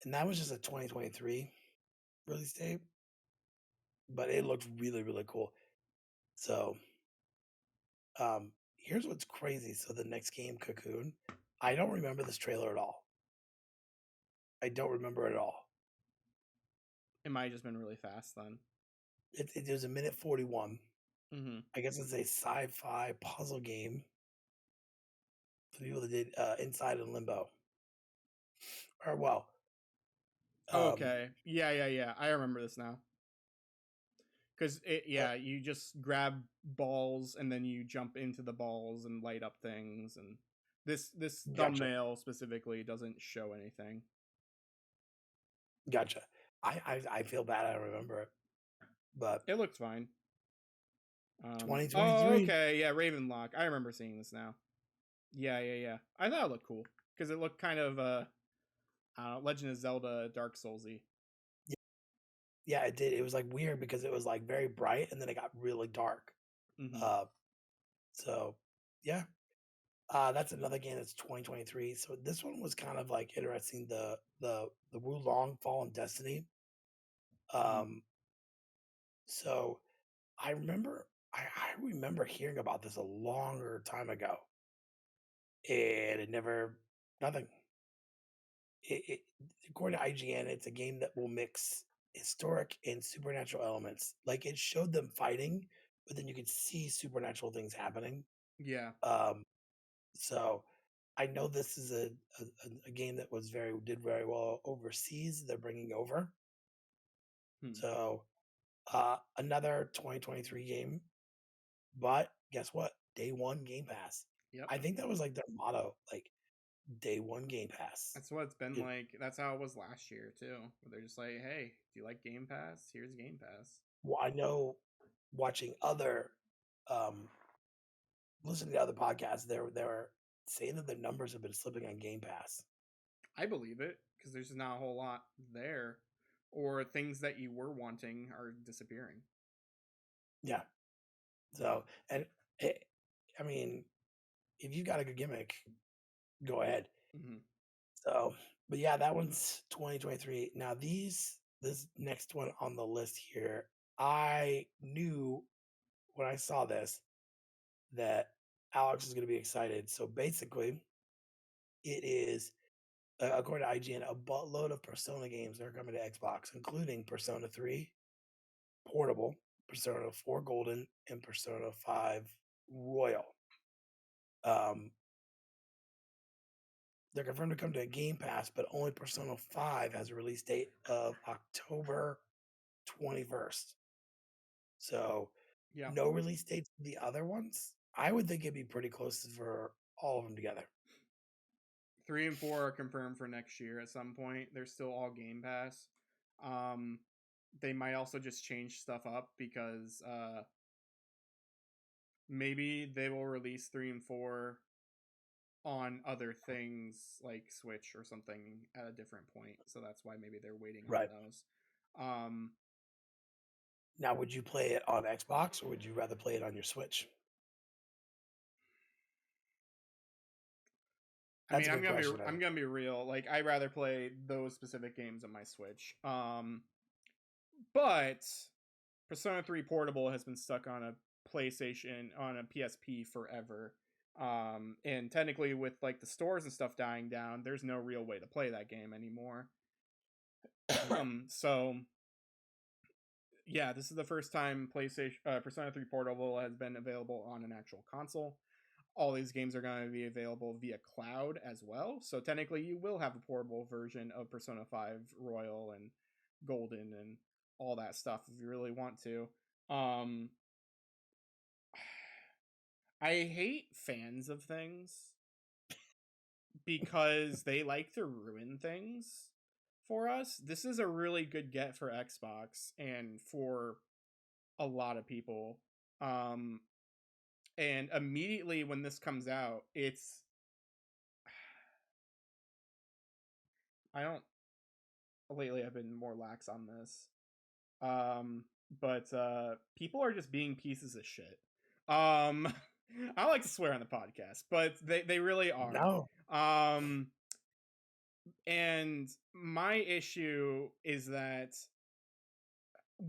and that was just a 2023 release date, but it looked really, really cool. So, here's what's crazy. So the next game, Cocoon, I don't remember this trailer at all. I don't remember it at all. It might have just been really fast then. It was a minute 41. Hmm. I guess it's a sci-fi puzzle game for people that did Inside and Limbo. Or well, Okay. Yeah. I remember this now. Because you just grab balls and then you jump into the balls and light up things, and this Gotcha. thumbnail specifically doesn't show anything. Gotcha. I feel bad. I don't remember it, but It looked fine. 2023. Okay, yeah, Ravenlock. I remember seeing this now. Yeah. I thought it looked cool because it looked kind of Legend of Zelda Dark Soulsy. Yeah, it did. It was like weird because it was like very bright and then it got really dark. Mm-hmm. So yeah, that's another game that's 2023. So this one was kind of like interesting. The Wulong Fallen Destiny. So I remember I remember hearing about this a longer time ago, and it never nothing. It according to IGN, it's a game that will mix historic and supernatural elements. Like it showed them fighting, but then you could see supernatural things happening. Yeah. So I know this is a game that did very well overseas. They're bringing over. So another 2023 game, but guess what? Day one Game Pass. Yep. I think that was like their motto, like day one Game Pass. That's what it's been like. That's how it was last year too. Where they're just like, "Hey, do you like Game Pass? Here's Game Pass." Well, I know watching other listening to other podcasts, they're saying that the numbers have been slipping on Game Pass. I believe it because there's not a whole lot there, or things that you were wanting are disappearing. Yeah. So, and I mean, if you got a good gimmick, go ahead. Mm-hmm. So, but yeah, that one's 2023. Now, this next one on the list here, I knew when I saw this that Alex is going to be excited. So basically, it is, according to IGN, a buttload of Persona games are coming to Xbox, including Persona 3 Portable, Persona 4 Golden, and Persona 5 Royal. They're confirmed to come to Game Pass, but only Persona 5 has a release date of October 21st. So, Yeah. no release dates for the other ones. I would think it'd be pretty close for all of them together. 3 and 4 are confirmed for next year at some point. They're still all Game Pass. They might also just change stuff up because maybe they will release 3 and 4 on other things like Switch or something at a different point. So that's why maybe they're waiting on those. Now, would you play it on Xbox or would you rather play it on your Switch? I mean, I'm gonna be real. Like, I'd rather play those specific games on my Switch. But Persona 3 Portable has been stuck on a PlayStation, on a PSP forever. And technically, with like the stores and stuff dying down, there's no real way to play that game anymore. So yeah, this is the first time PlayStation Persona 3 Portable has been available on an actual console. All these games are going to be available via cloud as well. So technically, you will have a portable version of Persona 5 Royal and Golden and all that stuff if you really want to. I hate fans of things because they like to ruin things for us. This is a really good get for Xbox and for a lot of people. And immediately when this comes out, it's lately I've been more lax on this. But people are just being pieces of shit. I like to swear on the podcast, but they really are. No. And my issue is that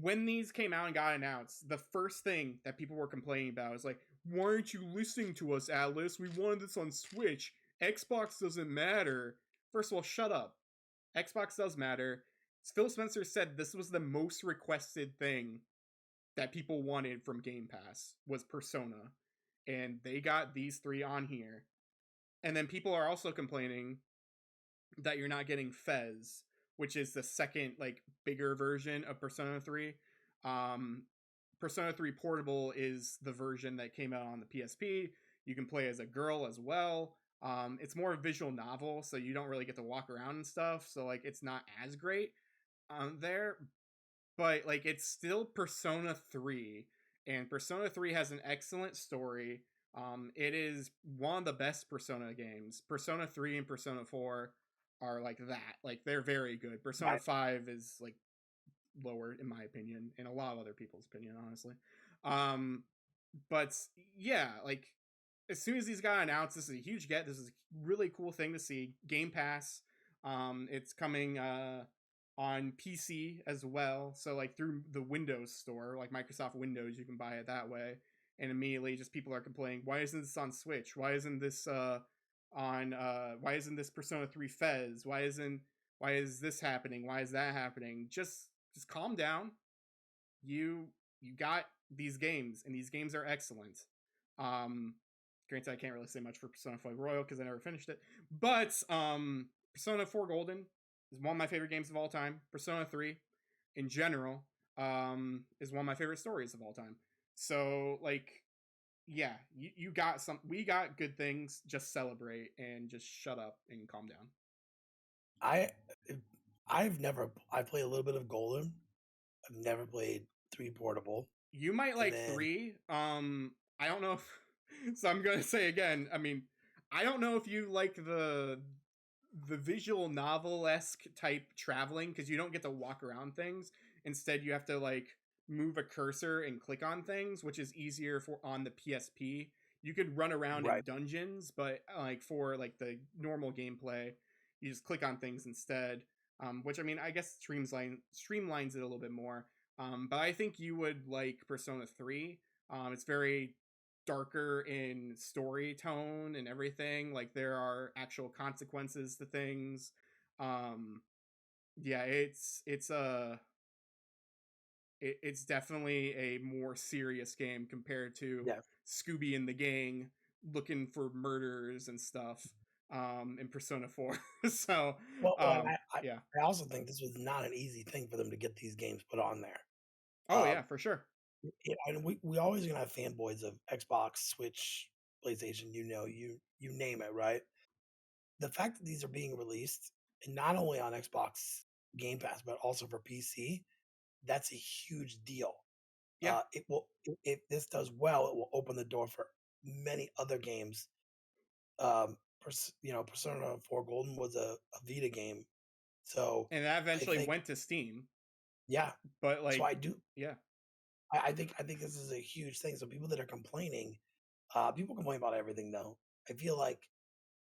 when these came out and got announced, the first thing that people were complaining about was like, why aren't you listening to us, Atlas? We wanted this on Switch. Xbox doesn't matter. First of all, shut up. Xbox does matter. Phil Spencer said this was the most requested thing that people wanted from Game Pass was Persona. And they got these 3 on here. And then people are also complaining that you're not getting Fez, which is the second like bigger version of Persona 3. Um, Persona 3 Portable is the version that came out on the PSP. You can play as a girl as well. It's more a visual novel, so you don't really get to walk around and stuff. So like it's not as great there, but like it's still Persona 3, and Persona 3 has an excellent story. It is one of the best Persona games. Persona 3 and Persona 4 are like that. Like they're very good. Persona Right. 5 is like lower in my opinion, and a lot of other people's opinion, honestly. Um, but yeah, like as soon as these got announced, this is a huge get. This is a really cool thing to see. Game Pass. It's coming on PC as well. So like through the Windows store, like Microsoft Windows, you can buy it that way. And immediately just people are complaining, why isn't this on Switch? Why isn't this on why isn't this Persona 3 Fez? Why is this happening? Why is that happening? Just calm down. You got these games, and these games are excellent. Um, Granted, I can't really say much for Persona 5 Royal because I never finished it, but Persona 4 Golden is one of my favorite games of all time. Persona 3, in general, is one of my favorite stories of all time. So, like, yeah, you got some. We got good things. Just celebrate and just shut up and calm down. I I played a little bit of Golden. I've never played 3 Portable. You might And like then 3. I don't know if, so I'm gonna say again, I mean, I don't know if you like the visual novel-esque type traveling, because you don't get to walk around things. Instead you have to like move a cursor and click on things, which is easier for on the PSP. You could run around in right. dungeons, but like for like the normal gameplay, you just click on things instead. Which I mean, I guess streamlines it a little bit more. But I think you would like Persona 3. It's very darker in story tone and everything. Like there are actual consequences to things. Um, yeah, it's definitely a more serious game compared to Yeah. Scooby and the gang looking for murders and stuff in Persona 4. So Well, and yeah. I also think this was not an easy thing for them to get these games put on there. Oh yeah, Um, for sure. and we always gonna have fanboys of Xbox, Switch, PlayStation, you name it, right? The fact that these are being released, and not only on Xbox Game Pass, but also for PC, that's a huge deal. Yeah. It will if this does well, it will open the door for many other games. Persona 4 Golden was a Vita game, so And that I eventually think went to Steam, yeah. but So like yeah. I think this is a huge thing. So people that are complaining, people complain about everything though. I feel like,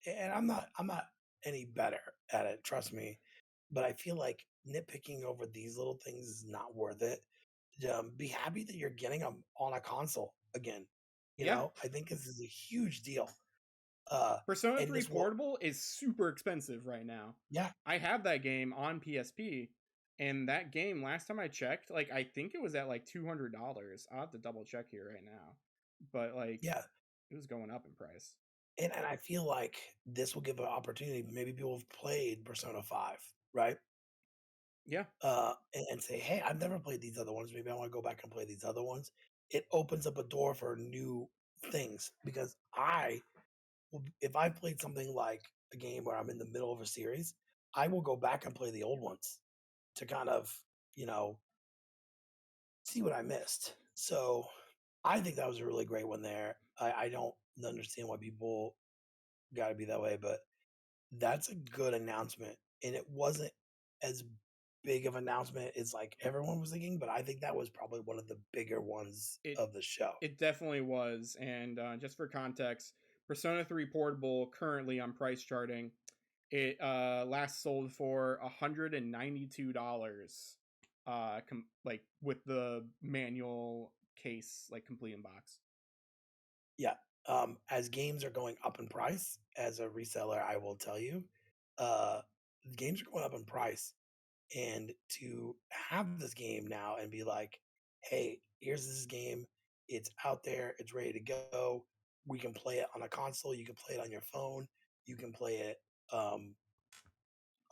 and I'm not any better at it, trust me, but I feel like nitpicking over these little things is not worth it. Be happy that you're getting them on a console again. Yeah. I think this is a huge deal. Uh, Persona and 3 this will, Portable is super expensive right now. yeah, I have that game on PSP, and that game, last time I checked, like I think it was at like $200. I'll have to double check here right now. But like yeah. it was going up in price. And I feel like this will give an opportunity. Maybe people have played Persona 5, right? Yeah. And say, hey, I've never played these other ones. Maybe I want to go back and play these other ones. It opens up a door for new things because if I played something like a game where I'm in the middle of a series, I will go back and play the old ones to kind of, you know, see what I missed. So I think that was a really great one there. I don't understand why people got to be that way, but that's a good announcement. And it wasn't as big of an announcement as like everyone was thinking, but I think that was probably one of the bigger ones It of the show. it definitely was. And just for context, Persona 3 Portable currently on price charting, it last sold for $192 like with the manual case, like complete in box. Yeah. As games are going up in price, as a reseller, I will tell you, uh, games are going up in price. And to have this game now and be like, hey, here's this game. It's out there. It's ready to go. We can play it on a console. You can play it on your phone. You can play it on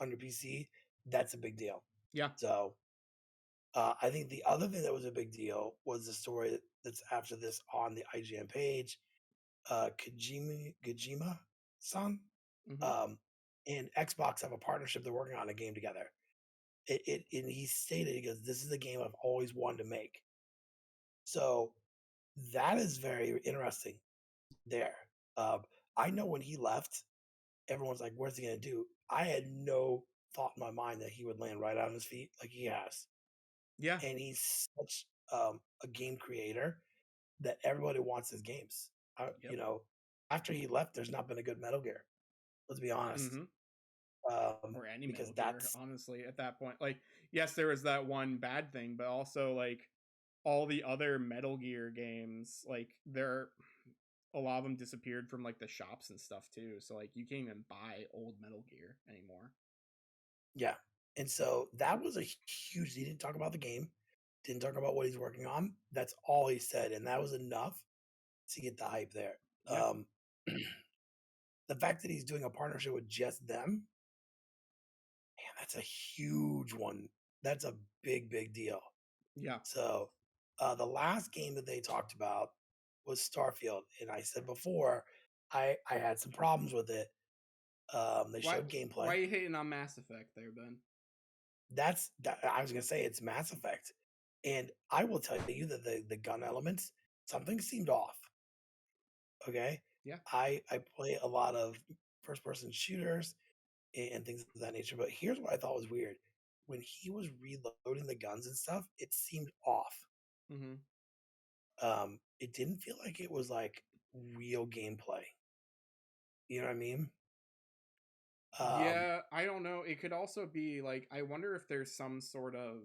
your PC. that's a big deal. Yeah. So I think the other thing that was a big deal was the story that's after this on the IGN page. Kojima-san, Mm-hmm. um, and Xbox have a partnership. They're working on a game together. And he stated, he goes, "This is a game I've always wanted to make." So that is very interesting. There, um, I know when he left, everyone's like, "What's he gonna do?" I had no thought in my mind that he would land right on his feet like he has, Yeah. and he's such a game creator that everybody wants his games. Yep. After he left, there's not been a good Metal Gear. Let's be honest, Mm-hmm. Or any because Metal Gear, that's honestly, at that point. Like, yes, there was that one bad thing, but also like all the other Metal Gear games, like there a lot of them disappeared from like the shops and stuff too. So like you can't even buy old Metal Gear anymore. yeah. And so that was a huge. He didn't talk about the game, didn't talk about what he's working on. That's all he said, and that was enough to get the hype there. Yeah. The fact that he's doing a partnership with just them, man, that's a huge one. That's a big, big deal. Yeah. So, the last game that they talked about was Starfield, and I said before, I had some problems with it. They Why showed why gameplay. are you hating on Mass Effect there, Ben? I was gonna say it's Mass Effect, and I will tell you that the gun elements, something seemed off. Okay, Yeah. I play a lot of first person shooters and things of that nature, but here's what I thought was weird: when he was reloading the guns and stuff, it seemed off. Mm-hmm. It didn't feel like it was like real gameplay. You know what I mean? Um, Yeah, I don't know. It could also be like I wonder if there's some sort of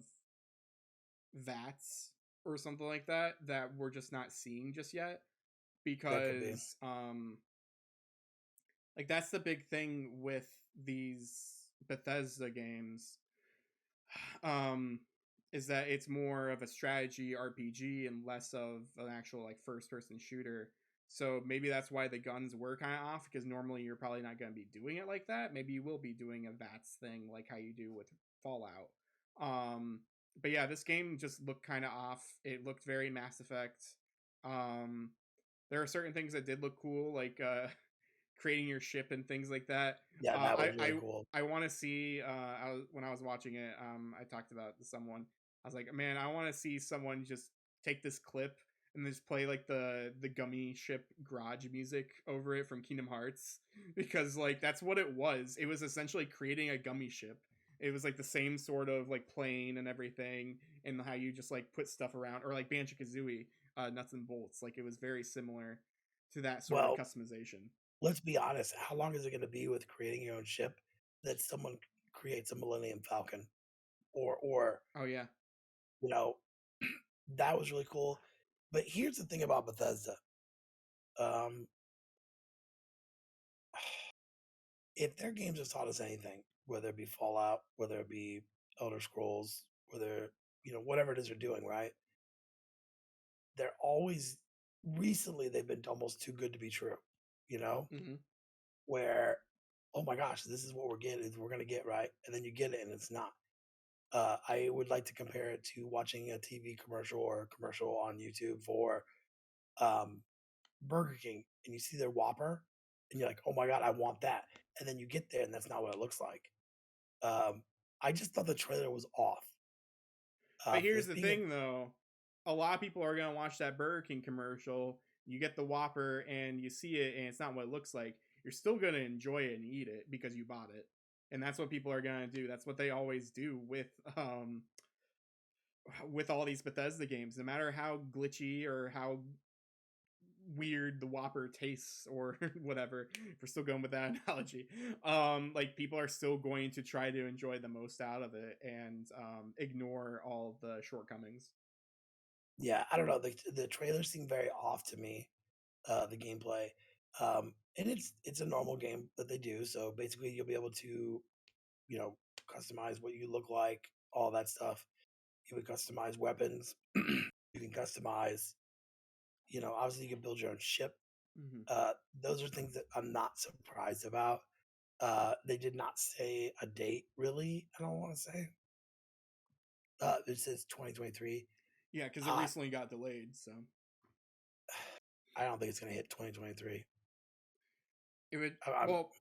VATs or something like that that we're just not seeing just yet that could be. because like that's the big thing with these Bethesda games um is that it's more of a strategy RPG and less of an actual like first person shooter. So maybe that's why the guns were kind of off because normally you're probably not going to be doing it like that. Maybe you will be doing a VATS thing like how you do with Fallout. Um but yeah, this game just looked kind of off. It looked very Mass Effect. Um there are certain things that did look cool like creating your ship and things like that. Yeah, Uh, that I was really I cool. I want to see. When I was watching it, I talked about to someone. I was like, man, I want to see someone just take this clip and just play like the gummy ship garage music over it from Kingdom Hearts because like that's what it was. It was essentially creating a gummy ship. It was like the same sort of like plane and everything, and how you just like put stuff around, or like Banjo Kazooie, nuts and bolts. Like it was very similar to that sort of Well, customization. let's be honest. How long is it going to be with creating your own ship that someone creates a Millennium Falcon or Oh yeah. you know that was really cool. But here's the thing about Bethesda. Um, if their games have taught us anything, whether it be Fallout, whether it be Elder Scrolls, whether whatever it is they're doing, right? They're always recently they've been almost too good to be true. You know, Mm-hmm. where oh my gosh, this is what we're gonna get right, and then you get it and it's not. I would like to compare it to watching a TV commercial or a commercial on YouTube for um, Burger King, and you see their Whopper, and you're like, "Oh my god, I want that," and then you get there, and that's not what it looks like. Um, I just thought the trailer was off. But For here's this the being a thing, though. A lot of people are gonna watch that Burger King commercial. You get the Whopper and you see it, and it's not what it looks like. You're still gonna enjoy it and eat it because you bought it, and that's what people are gonna do. That's what they always do with all these Bethesda games. No matter how glitchy or how weird the Whopper tastes or whatever, if we're still going with that analogy, like people are still going to try to enjoy the most out of it and ignore all the shortcomings. yeah, I don't know. The trailer seemed very off to me. The gameplay, and it's a normal game that they do. So basically, you'll be able to you know customize what you look like, all that stuff. You can customize weapons. You can customize. Obviously, you can build your own ship. Mm-hmm. Uh, those are things that I'm not surprised about. They did not say a date, really. I don't want to say. It says 2023. Yeah, because it Uh, recently got delayed, so I don't think it's going to hit 2023. it would. I'm Well,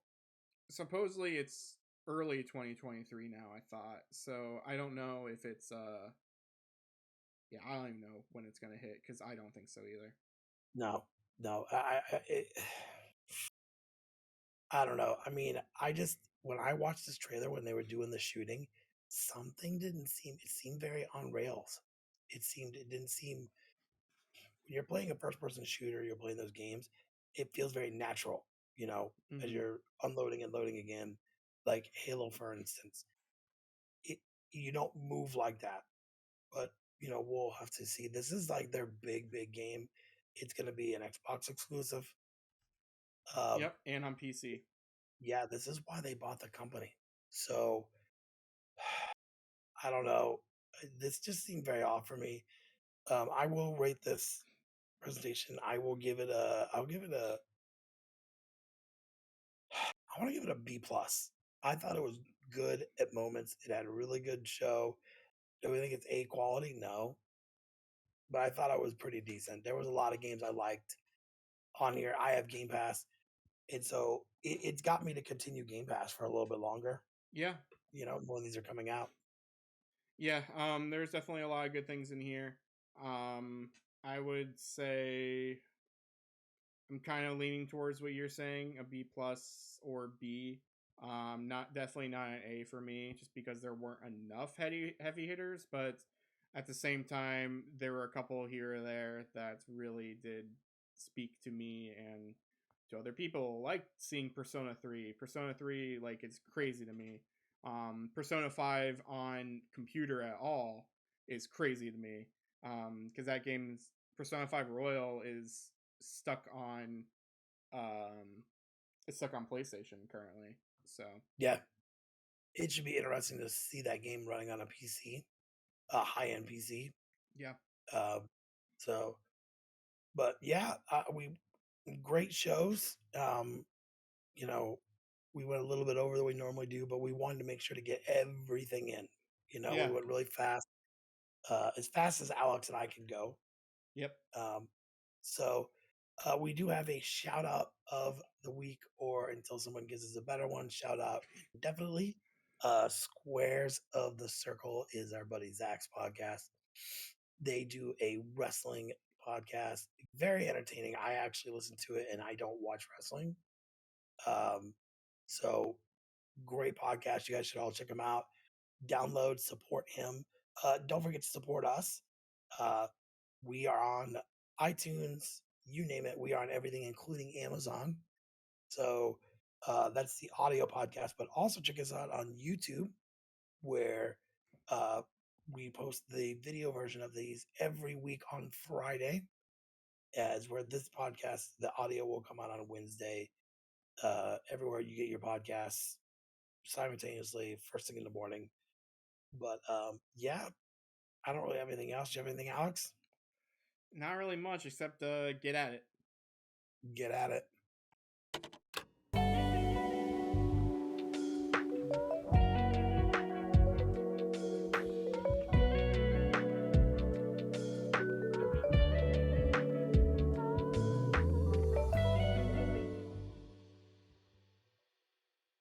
supposedly it's early 2023 now. I thought so. I don't know if it's Yeah, I don't even know when it's gonna hit because I don't think so either. no, no. I don't know. I mean, I just when I watched this trailer when they were doing the shooting, something didn't seem. It seemed very on rails. It didn't seem when you're playing a first person shooter, you're playing those games, it feels very natural, as Mm-hmm. you're unloading and loading again, like Halo, for instance. It You don't move like that. But we'll have to see. This is like their big, big game. It's gonna be an Xbox exclusive. Um, Yep, and on PC. yeah, this is why they bought the company. So I don't know. This just seemed very off for me. I will rate this presentation. I'll give it a I want to give it a B plus. I thought it was good at moments. It had a really good show. Do we think it's A quality? No, but I thought it was pretty decent. There was a lot of games I liked on here. I have Game Pass, and so it's got me to continue Game Pass for a little bit longer. Yeah, More of these are coming out. yeah. There's definitely a lot of good things in here. Um, I would say I'm kind of leaning towards what you're saying, a B plus or B. Not definitely not an A for me, just because there weren't enough heavy hitters. But at the same time, there were a couple here or there that really did speak to me and to other people. Like seeing Persona 3. Persona 3, like it's crazy to me. Persona 5 on computer at all is crazy to me. Because that game's Persona 5 Royal is stuck on um it's stuck on PlayStation currently. So Yeah, it should be interesting to see that game running on a PC, a high end PC. yeah. Uh, so, but yeah, we great shows. You know, we went a little bit over than we normally do, but we wanted to make sure to get everything in. We Yeah. went really fast, as fast as Alex and I can go. Yep. Um, so we do have a shout out of the week, or until someone gives us a better one, shout out definitely. Squares of the Circle is our buddy Zach's podcast. They do a wrestling podcast, very entertaining. I actually listen to it, and I don't watch wrestling. Um, so great podcast. You guys should all check him out. Download, support him. Don't forget to support us. Uh, we are on iTunes, you name it. We are on everything, including Amazon. So that's the audio podcast. But also check us out on YouTube, where uh, we post the video version of these every week on Friday, as where this podcast, the audio will come out on Wednesday. Everywhere you get your podcasts simultaneously, first thing in the morning. But yeah, I don't really have anything else. Do you have anything, Alex? Not really much except get at it. Get at it.